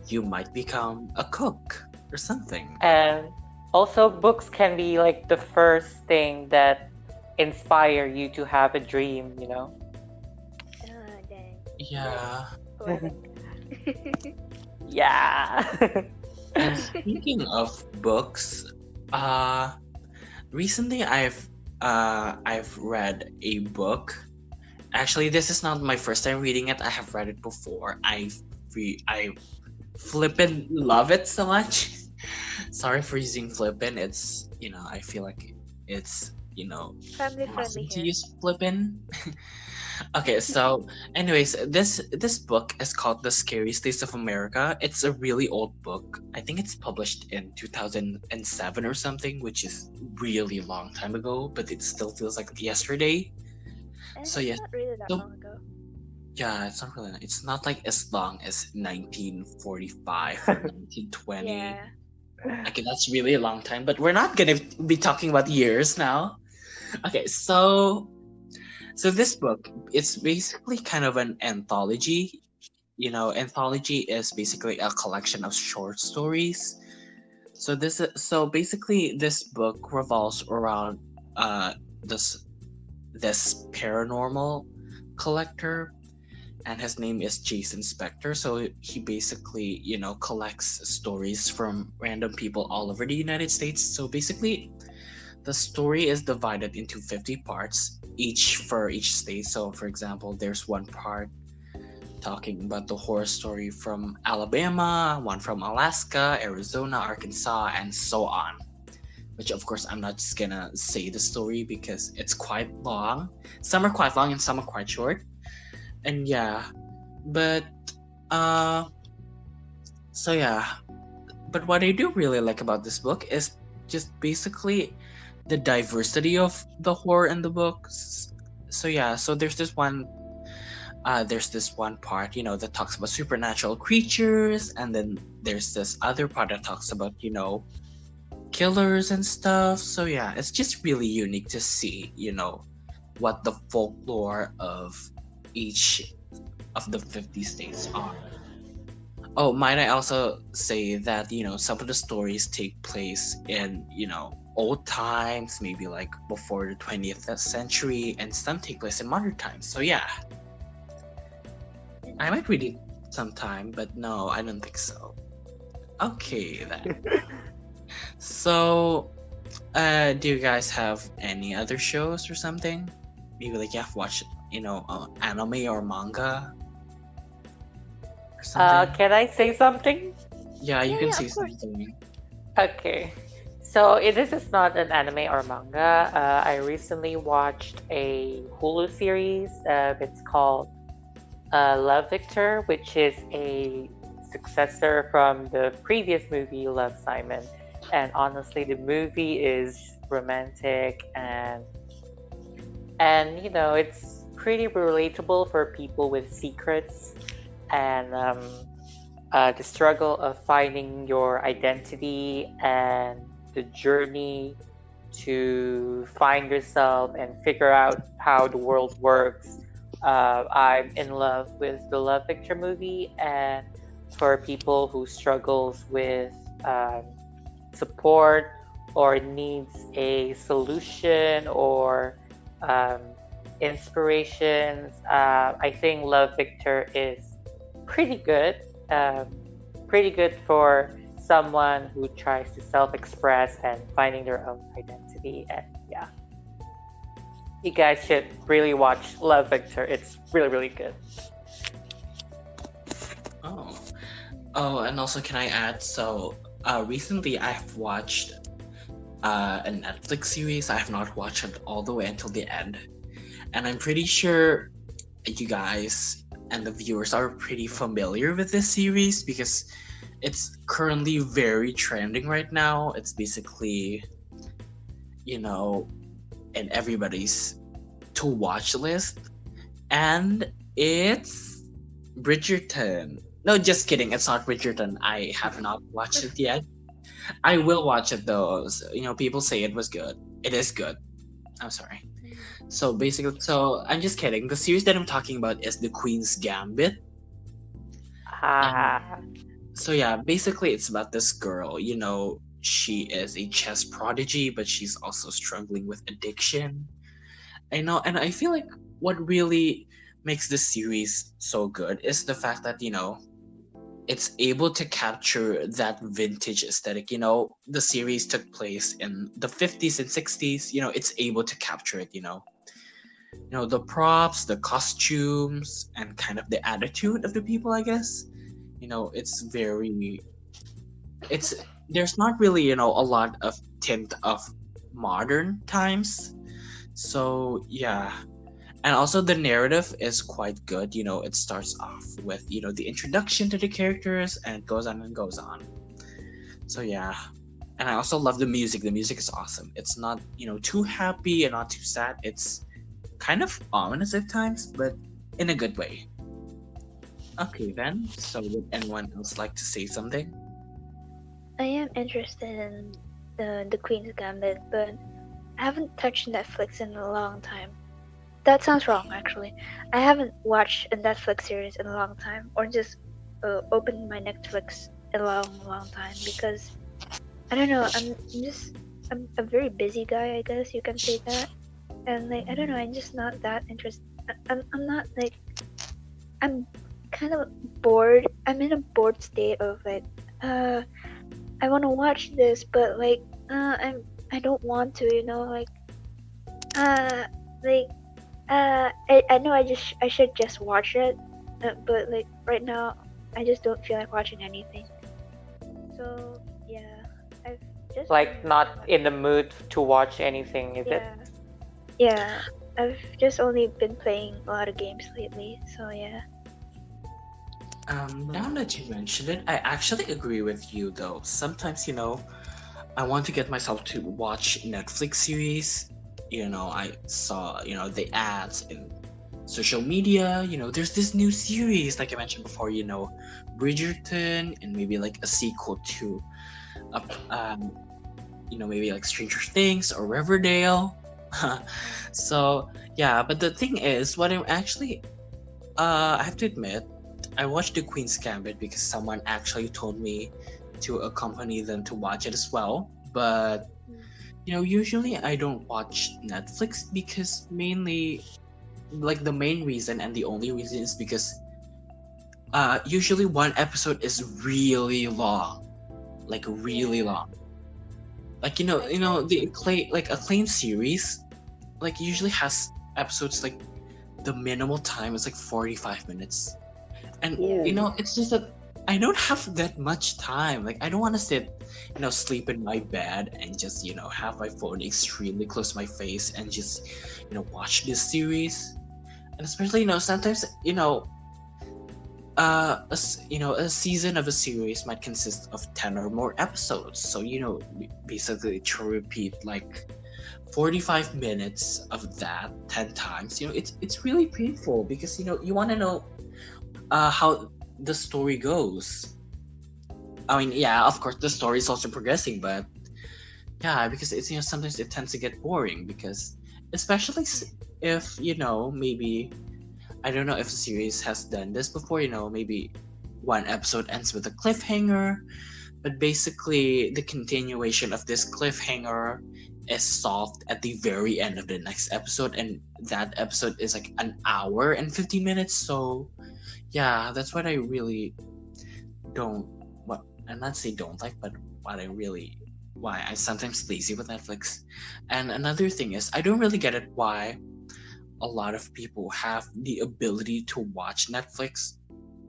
you might become a cook or something. And also, books can be like the first thing that inspire you to have a dream. Dang, that's Yeah. poetic. Yeah. And speaking of books, recently I've read a book. Actually, this is not my first time reading it. I have read it before. I flippin' love it so much. Sorry for using flippin'. It's I feel like it's Family friendly awesome to here. use flippin'. Okay, so anyways, this book is called The Scariest Days of America. It's a really old book. I think it's published in 2007 or something, which is really long time ago, but it still feels like yesterday. And So it's yes, not really that so long ago. yeah, it's not like as long as 1945 or 1920. Yeah. Okay, that's really a long time, but we're not gonna be talking about years now. Okay, so this book, it's basically kind of an anthology. Anthology is basically a collection of short stories. So basically this book revolves around this paranormal collector, and his name is Jason Spector. So he basically, collects stories from random people all over the United States. So basically the story is divided into 50 parts, each for each state. So, for example, there's one part talking about the horror story from Alabama, one from Alaska, Arizona, Arkansas, and so on. Which, of course, I'm not just gonna say the story because it's quite long. Some are quite long and some are quite short. And yeah, but, uh, so yeah. But what I do really like about this book is just basically the diversity of the horror in the books. So yeah, so there's this one part, that talks about supernatural creatures, and then there's this other part that talks about, killers and stuff. So yeah, it's just really unique to see, what the folklore of each of the 50 states are. Oh, might I also say that, some of the stories take place in, old times, maybe like before the 20th century, and some take place in modern times. So yeah, I might read it sometime, but no, I don't think so. Okay, then. So, do you guys have any other shows or something? Maybe like you have watched, anime or manga or something? Can I say something? Yeah, you Yeah, can yeah, say of course. something. Okay. So this is not an anime or manga. I recently watched a Hulu series. It's called Love Victor, which is a successor from the previous movie Love Simon. And honestly, the movie is romantic and it's pretty relatable for people with secrets and the struggle of finding your identity and the journey to find yourself and figure out how the world works. I'm in love with the Love Victor movie, and for people who struggles with support or needs a solution or inspirations, I think Love Victor is pretty good. Pretty good for someone who tries to self-express and finding their own identity. And yeah, you guys should really watch Love Victor. It's really, really good. Oh, and also can I add? So, recently I've watched a Netflix series. I have not watched it all the way until the end, and I'm pretty sure you guys and the viewers are pretty familiar with this series because it's currently very trending right now. It's basically, in everybody's to watch list, and it's Bridgerton. No, just kidding. It's not Bridgerton. I have not watched it yet. I will watch it though. People say it was good. It is good. I'm sorry. So basically, I'm just kidding. The series that I'm talking about is The Queen's Gambit. So yeah, basically it's about this girl. She is a chess prodigy, but she's also struggling with addiction. I know, and I feel like what really makes this series so good is the fact that, it's able to capture that vintage aesthetic. The series took place in the 50s and 60s. It's able to capture it, the props, the costumes, and kind of the attitude of the people, I guess. There's not really, a lot of tint of modern times. So yeah. And also the narrative is quite good. It starts off with, the introduction to the characters and it goes on and goes on. So yeah. And I also love the music. The music is awesome. It's not, too happy and not too sad. It's kind of ominous at times, but in a good way. Okay then. So would anyone else like to say something? I am interested in the Queen's Gambit, but I haven't touched Netflix in a long time. That sounds wrong, actually. I haven't watched a Netflix series in a long time, or just opened my Netflix in a long, long time, because I don't know. I'm a very busy guy, I guess you can say that, and I don't know. I'm just not that interested. I'm not I'm kind of bored. I'm in a bored state of I want to watch this, but I don't want to, I know I should just watch it, but right now I just don't feel like watching anything. So yeah, I've just Not in the mood to watch anything, is it? Yeah, I've just only been playing a lot of games lately. So yeah. Now that you mention it, I actually agree with you though. Sometimes, I want to get myself to watch Netflix series. I saw, the ads in social media. There's this new series, like I mentioned before, Bridgerton, and maybe like a sequel to maybe like Stranger Things or Riverdale. So yeah, but the thing is, what I'm actually, I have to admit, I watched The Queen's Gambit because someone actually told me to accompany them to watch it as well. But usually I don't watch Netflix because mainly, like the main reason and the only reason is because usually one episode is really long, like really long. Like the acclaimed series, like usually has episodes like the minimal time is like 45 minutes, and it's just that I don't have that much time. Like I don't want to sit, sleep in my bed and just have my phone extremely close to my face and just watch this series. And especially sometimes a season of a series might consist of 10 or more episodes, so basically to repeat like 45 minutes of that 10 times, it's really painful because you want to know how the story goes. I mean, yeah, of course the story is also progressing, but yeah, because it's sometimes it tends to get boring because especially if maybe I don't know if the series has done this before, maybe one episode ends with a cliffhanger, but basically the continuation of this cliffhanger is solved at the very end of the next episode, and that episode is like an hour and 50 minutes. So yeah, that's what I really don't, I'm not say don't like, but why I sometimes lazy with Netflix. And another thing is I don't really get it why a lot of people have the ability to watch Netflix.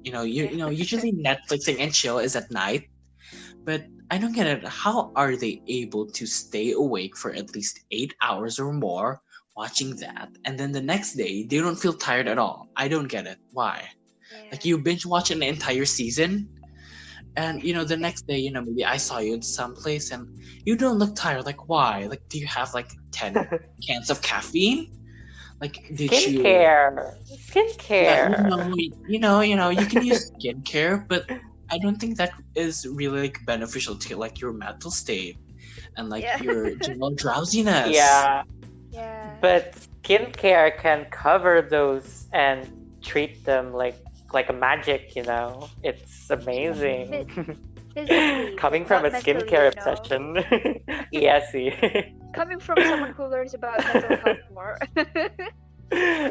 Usually Netflixing and chill is at night, but I don't get it. How are they able to stay awake for at least 8 hours or more watching that, and then the next day they don't feel tired at all? I don't get it. Why? Like you binge watch an entire season, and the next day, maybe I saw you in some place and you don't look tired. Like why? Like do you have like 10 cans of caffeine? Like did skincare. Yeah, you can use skincare, but I don't think that is really like beneficial to like your mental state and like your general drowsiness. Yeah. Yeah. But skincare can cover those and treat them like a magic, It's amazing. Coming from a skincare obsession. Yes. Coming from someone who learns about mental health more.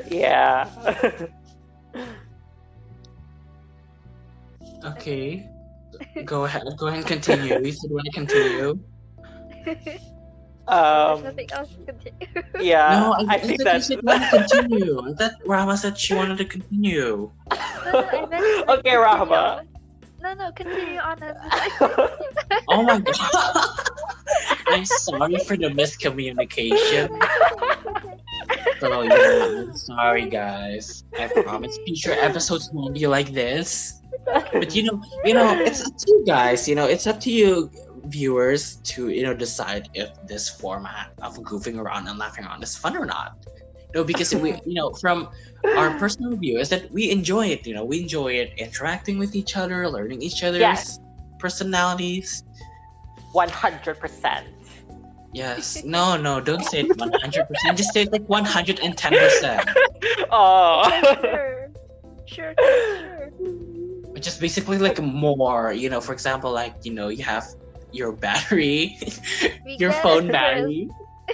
Yeah. Okay. Go ahead and continue. You said want to continue. There's nothing else to continue. Yeah. No, I think thought you said want to continue. I thought Rama said she wanted to continue. I meant Okay, Rahma. No, continue on. Oh my god. I'm sorry for the miscommunication. So yeah, I'm sorry guys. I promise future episodes won't be like this. But it's up to you guys. It's up to you viewers to decide if this format of goofing around and laughing around is fun or not. Because we from our personal view is that we enjoy it. We enjoy it interacting with each other, learning each other's personalities. 100%. Yes. No, don't say it 100%. Just say it like 110%. Oh. Sure. Which is basically like more, for example, like, you have your battery, your phone battery.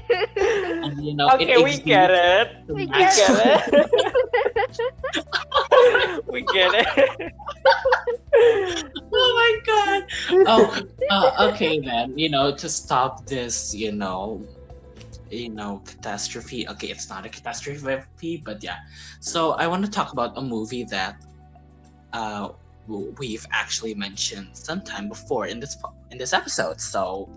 And, okay, we get it. We get it. We get it. Oh my god. Oh, okay then. To stop this, catastrophe. Okay, it's not a catastrophe, but yeah. So I want to talk about a movie that we've actually mentioned sometime before in this episode. So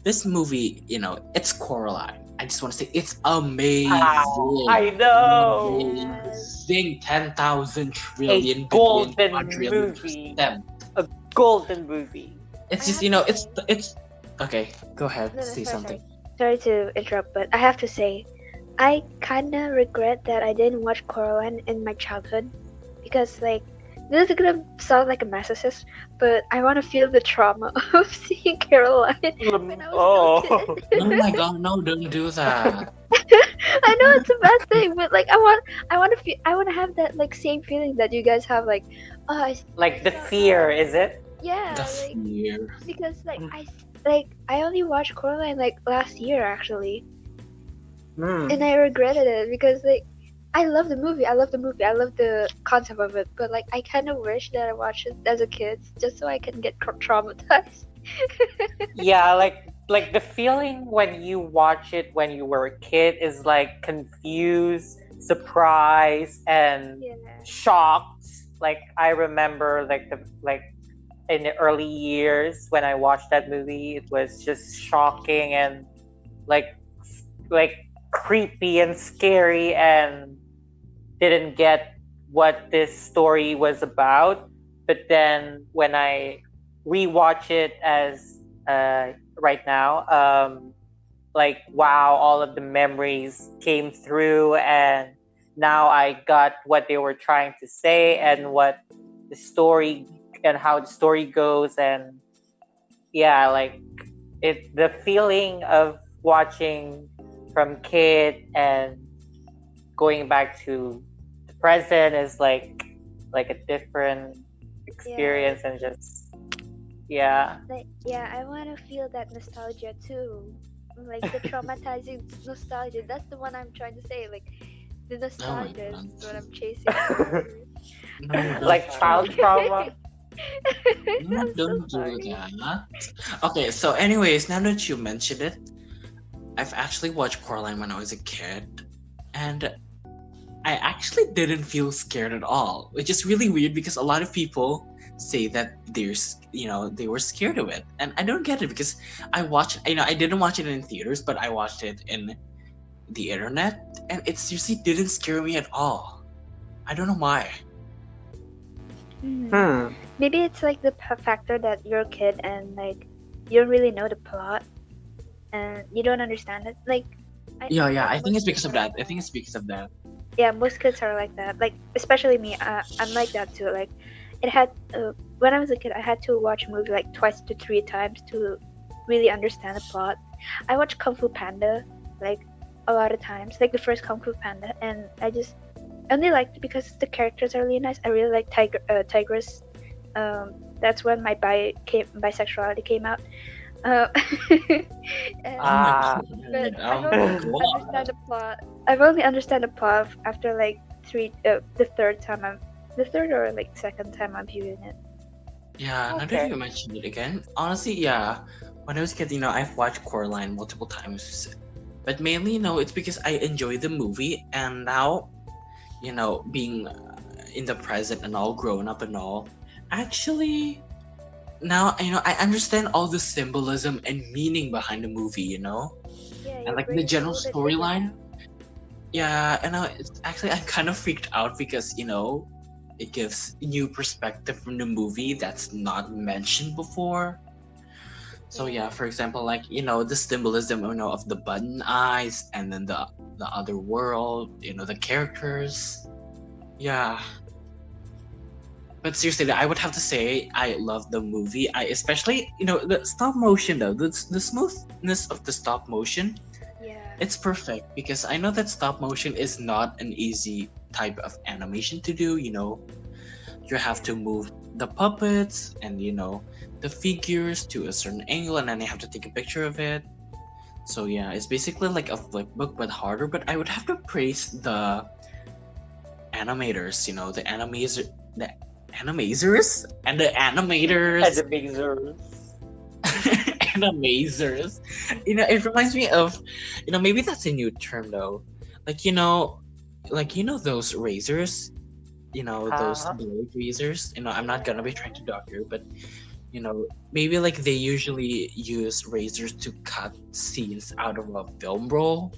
this movie, it's Coraline. I just want to say it's amazing. I know. Amazing. 10,000 trillion A golden billion movie. %. A golden movie. It's just it's okay. Go ahead. Say something. Sorry to interrupt, but I have to say, I kinda regret that I didn't watch Coraline in my childhood because like this is gonna sound like a narcissist, but I want to feel the trauma of seeing Caroline when I was a Oh. little Oh kid. my god, no, don't do that. I know it's a bad thing, but like I want to feel, I want to have that like same feeling that you guys have, like, oh, Like the saw fear, her. is it? Yeah, The like fear. because like I only watched Coraline like last year actually, and Mm. I regretted it because like I love the movie. I love the movie. I love the concept of it. But like I kind of wish that I watched it as a kid just so I can get traumatized. Yeah, like the feeling when you watch it when you were a kid is like confused, surprised, and Yeah. shocked. Like I remember like in the early years when I watched that movie, it was just shocking and like like creepy and scary and didn't get what this story was about. But then when I rewatch it as right now, like wow, all of the memories came through, and now I got what they were trying to say and what the story and how the story goes, and yeah, like the feeling of watching from kid and going back to the present is like a different experience, and just yeah. Like yeah, I want to feel that nostalgia too. Like the traumatizing nostalgia. That's the one I'm trying to say. Like the Oh my nostalgia god. is what I'm chasing after. No, Like child trauma. no, I'm so don't do sorry. that. Okay, so anyways, now that you mentioned it, I've actually watched Coraline when I was a kid, and I actually didn't feel scared at all, which is really weird because a lot of people say that they were scared of it, and I don't get it because I didn't watch it in theaters, but I watched it in the internet, and it seriously didn't scare me at all. I don't know why. Hmm. Maybe it's like the factor that you're a kid and like you don't really know the plot and you don't understand it. Like, Yeah, I think most it's because kids of are that. like I think it's because of that. yeah, most kids are like that. Like, especially me. I'm like that too. Like, it had when I was a kid, I had to watch a movie like twice to three times to really understand the plot. I watched Kung Fu Panda like a lot of times, like the first Kung Fu Panda, and I just only liked it because the characters are really nice. I really like Tigress. That's when my bisexuality came out. Uh, and, Oh my Ah. but god. I've Oh only my god. understand the plot. I've only understand the plot after like the third or like second time I'm viewing it. Yeah, now that Okay. you mentioned it again, honestly, yeah. When I was a kid, I've watched Coraline multiple times, but mainly, it's because I enjoy the movie, and now, being in the present and all grown up and all, actually, now, I understand all the symbolism and meaning behind the movie, Yeah, and your like the brain is a general little bit bigger storyline. now. Yeah, and it's actually I'm kind of freaked out because it gives new perspective from the movie that's not mentioned before. So yeah, for example, like the symbolism of the button eyes and then the other world, the characters. Yeah, but seriously, I would have to say I love the movie. I especially the stop motion though, the smoothness of the stop motion. Yeah. It's perfect because I know that stop motion is not an easy type of animation to do. You have to move the puppets and the figures to a certain angle, and then you have to take a picture of it. So yeah, it's basically like a flip book but harder. But I would have to praise the animators. The animators and the animators. And the Mixers. Animators. It reminds me of, maybe that's a new term though. Like those razors, those Uh-huh. blade razors. I'm not gonna be trying to doctor, but maybe like they usually use razors to cut scenes out of a film roll.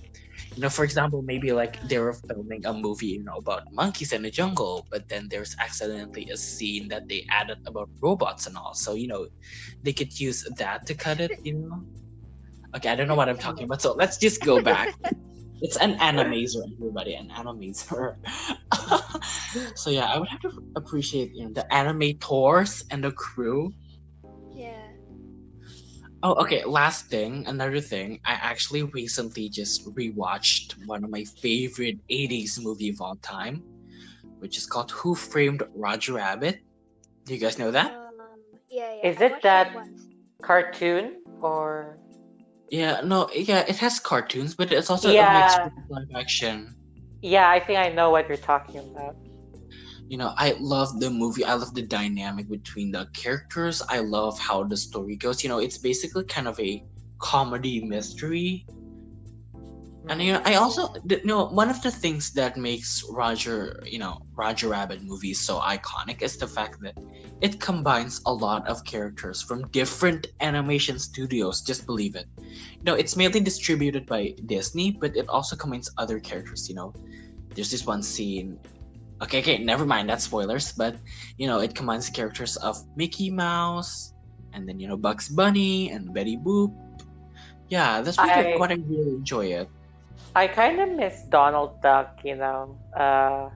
For example, maybe like they were filming a movie, about monkeys in the jungle, but then there's accidentally a scene that they added about robots and all. So, they could use that to cut it. Okay, I don't know what I'm talking about. So let's just go back. It's an animator, everybody, an animator. So yeah, I would have to appreciate the animators and the crew. Yeah. Oh, okay. Last thing, another thing. I actually recently just rewatched one of my favorite '80s movie of all time, which is called Who Framed Roger Rabbit. Do you guys know that? Yeah. Is I it watched that once. cartoon or? Yeah, no, yeah, it has cartoons, but it's also a mix Yeah, with live action. yeah. I think I know what you're talking about. I love the movie. I love the dynamic between the characters. I love how the story goes. It's basically kind of a comedy mystery. And I also one of the things that makes Roger Rabbit movies so iconic is the fact that it combines a lot of characters from different animation studios. Just believe it. It's mainly distributed by Disney, but it also combines other characters. There's this one scene. Okay, never mind. That's spoilers. But it combines the characters of Mickey Mouse, and then Bugs Bunny and Betty Boop. Yeah, that's what I what I really enjoy it. I kind of miss Donald Duck. Yeah,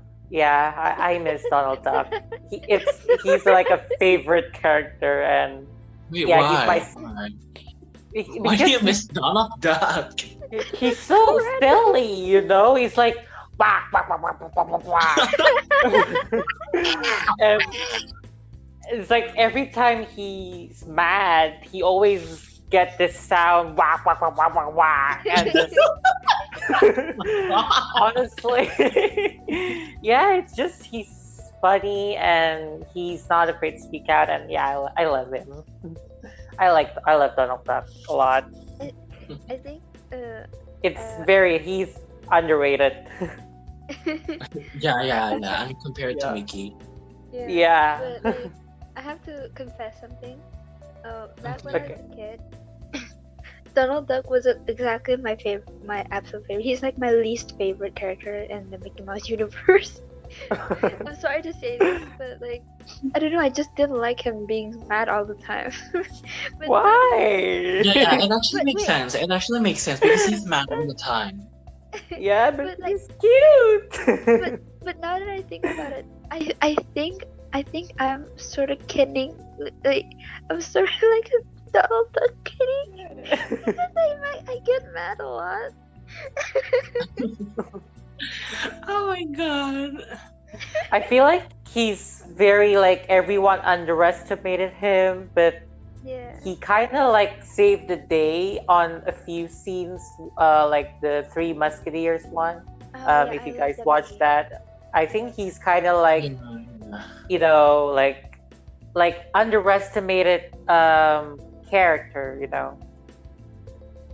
I miss Donald Duck. He's like a favorite character, and Wait, yeah, why? Why? Why do you because miss Donald Duck? he's so silly. He's like wah, wah, wah, wah, wah, wah, wah. And it's like every time he's mad, he always get this sound wah wah wah wah wah wah, and just, honestly, yeah, it's just he's funny and he's not afraid to speak out, and yeah, I love him. I love Donald Duck a lot. I think It's uh, he's underrated. Yeah. And compared to Yeah. Mickey. yeah. Yeah. But like, I have to confess something. Back when I was Okay. a kid, Donald Duck wasn't exactly my absolute favorite. He's like my least favorite character in the Mickey Mouse universe. I'm sorry to say this, but like, I don't know. I just didn't like him being mad all the time. but Why? Yeah, it actually But makes wait. sense. It actually makes sense because he's mad all the time. Yeah, but but like, he's cute. but now that I think about it, I think I'm sort of kidding. Like, I'm sort of like a Donald Duck kidding because I get mad a lot. Oh my god. I feel like he's very like everyone underestimated him, but Yeah. he kind of like saved the day on a few scenes, like the Three Musketeers one. Oh yeah, If I you love guys that watched movie. that, I think he's kind of like Yeah. like underestimated character. Yeah.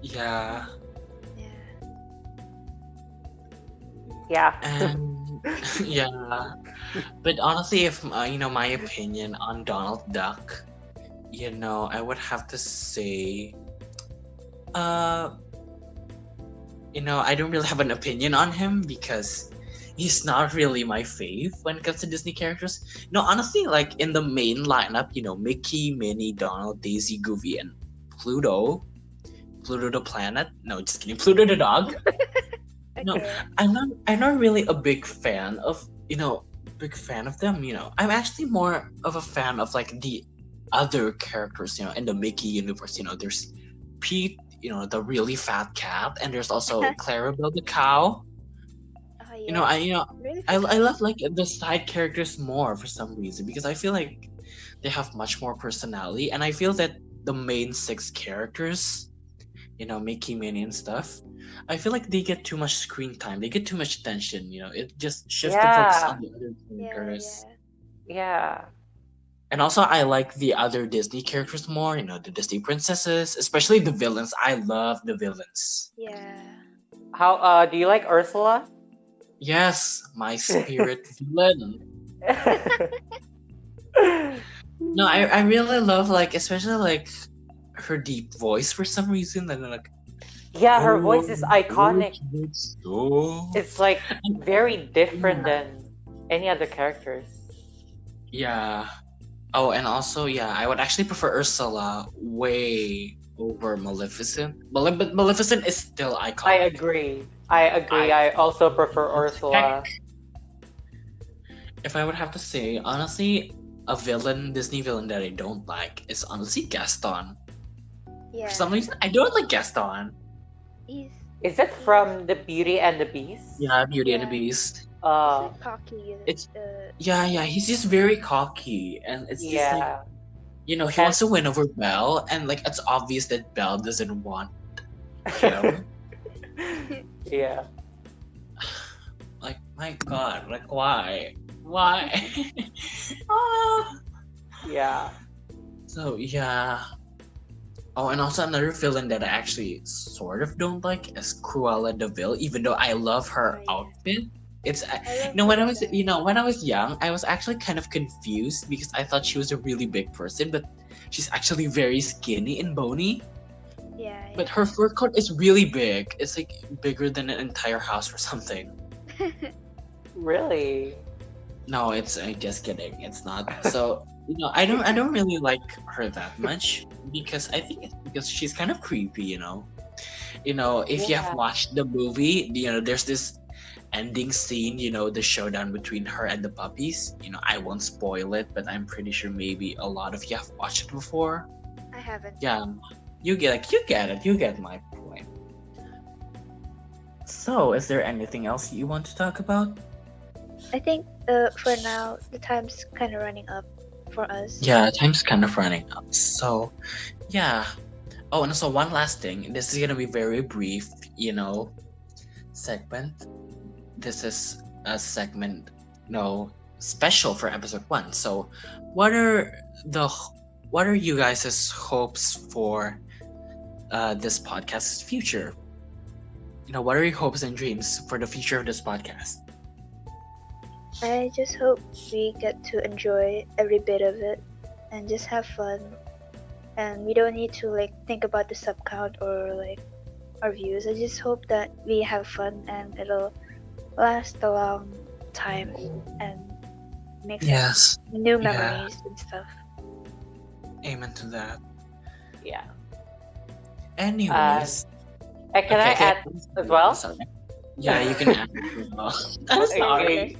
Yeah. Yeah. And yeah. But honestly, if my opinion on Donald Duck, I would have to say, uh, I don't really have an opinion on him because he's not really my fave when it comes to Disney characters. Honestly, like in the main lineup, Mickey, Minnie, Donald, Daisy, Goofy, and Pluto. Pluto the planet. No, just kidding. Pluto the dog. No, Okay. I'm not really a big fan of them. I'm actually more of a fan of like the other characters. In the Mickey universe. There's Pete. The really fat cat, and there's also Clarabelle the cow. Oh You know, yeah. I Really I forgot. love like the side characters more for some reason because I feel like they have much more personality, and I feel that the main six characters, Mickey, Minnie, and stuff, I feel like they get too much screen time. They get too much attention. It just shifts the focus Yeah. on the other Yeah, characters. Yeah. And also, I like the other Disney characters more. The Disney princesses, especially the villains. I love the villains. yeah. How do you like Ursula? Yes, my spirit villain. No, I really love like especially like her deep voice for some reason, and then like Yeah, her oh, voice is iconic. so It's like very different than any other characters. yeah. Oh, and also yeah, I would actually prefer Ursula way over Maleficent. But Maleficent is still I iconic. agree. I agree. I also prefer Ursula. If I would have to say, honestly, a Disney villain that I don't like is honestly Gaston. Yeah. For some reason, I don't like Gaston. He's Is it from the Beauty and the Beast? Yeah, Beauty and the Yeah. Beast. like cocky. It's- Yeah, he's just very cocky, and it's just like, Yeah. he And- wants to win over Belle, and like it's obvious that Belle doesn't want him. Yeah. Like, my God, like why? Ah. Yeah. So yeah. Oh, and also another villain that I actually sort of don't like is Cruella de Vil, even though I love her Oh, yeah. outfit. It's I when I was young, I was actually kind of confused because I thought she was a really big person, but she's actually very skinny and bony. Yeah. But her fur coat is really big. It's like bigger than an entire house or something. Really? No, it's just kidding. It's not. So I don't really like her that much because I think it's because she's kind of creepy. If you have Yeah. watched the movie, there's this ending scene. The showdown between her and the puppies. I won't spoil it, but I'm pretty sure maybe a lot of you have watched it before. I haven't. Yeah, you get it. You get my point. So, is there anything else you want to talk about? I think for now the time's kind of running up for us. Yeah, time's kind of running up. So, yeah. Oh, and also one last thing. This is gonna be very brief, segment. This is a segment, special for episode 1. So, what are you guys' hopes for this podcast's future? What are your hopes and dreams for the future of this podcast? I just hope we get to enjoy every bit of it and just have fun. And we don't need to think about the sub count or our views. I just hope that we have fun and it'll last a long time and make Yes. new Yeah. memories and stuff. Amen to that. Yeah. Anyways. Can I add as well? Sorry. Yeah, you can add as well. I'm sorry.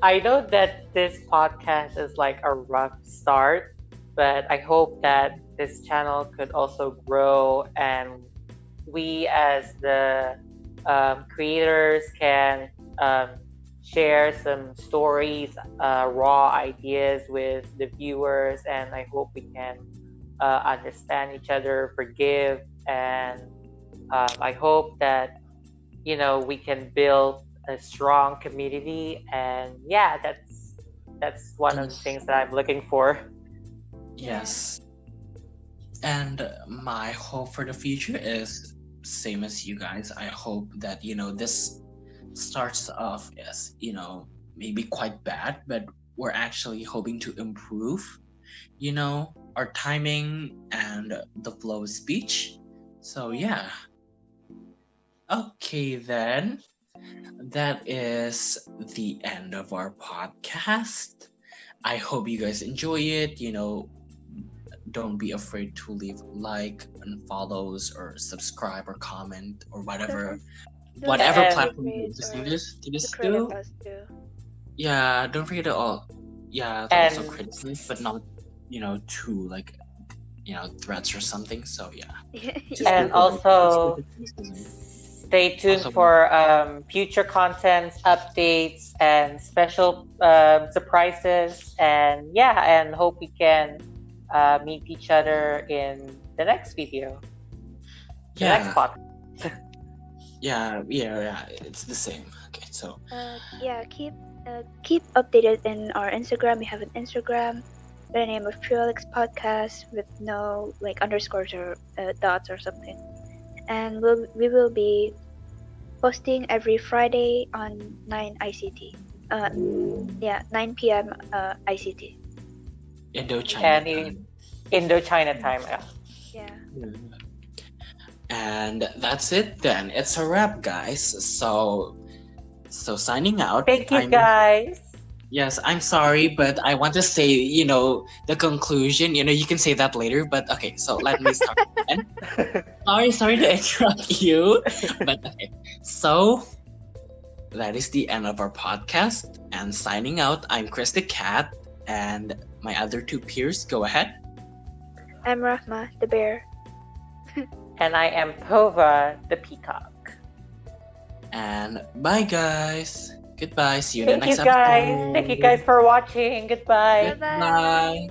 I know that this podcast is like a rough start, but I hope that this channel could also grow and we as the creators can share some stories, raw ideas with the viewers, and I hope we can understand each other, forgive, and I hope that we can build a strong community, and yeah, that's one of the things that I'm looking for. Yes. And my hope for the future is same as you guys. I hope that this starts off as maybe quite bad, but we're actually hoping to improve our timing and the flow of speech. So yeah. Okay, then. That is the end of our podcast. I hope you guys enjoy it. Don't be afraid to leave and follows or subscribe or comment or whatever whatever platform you're listening to this do. Yeah, don't forget to also criticize, but not too threats or something. So yeah. And also stay tuned for future contents, updates, and special surprises. And and hope we can meet each other in the next video. The next podcast. Yeah, it's the same. Okay, so keep updated in our Instagram. We have an Instagram by the name of Triolix Podcast with no underscores or dots or something. And we will be posting every Friday on 9 ICT. 9 p.m. ICT. Indochina. And in Indochina time. Yeah. And that's it then. It's a wrap, guys. So signing out. Thank you, guys. I'm Thank you, guys. Yes, I'm sorry, but I want to say, the conclusion. You can say that later, but okay, so let me start again. Sorry to interrupt you. But okay. So that is the end of our podcast. And signing out, I'm Chris the Cat, and my other two peers, go ahead. I'm Rakhma the Bear. And I am Pova the Peacock. And bye, guys. Goodbye. See you in the Thank you next guys. episode. Thank you guys for watching. Goodbye. Bye-bye. Bye.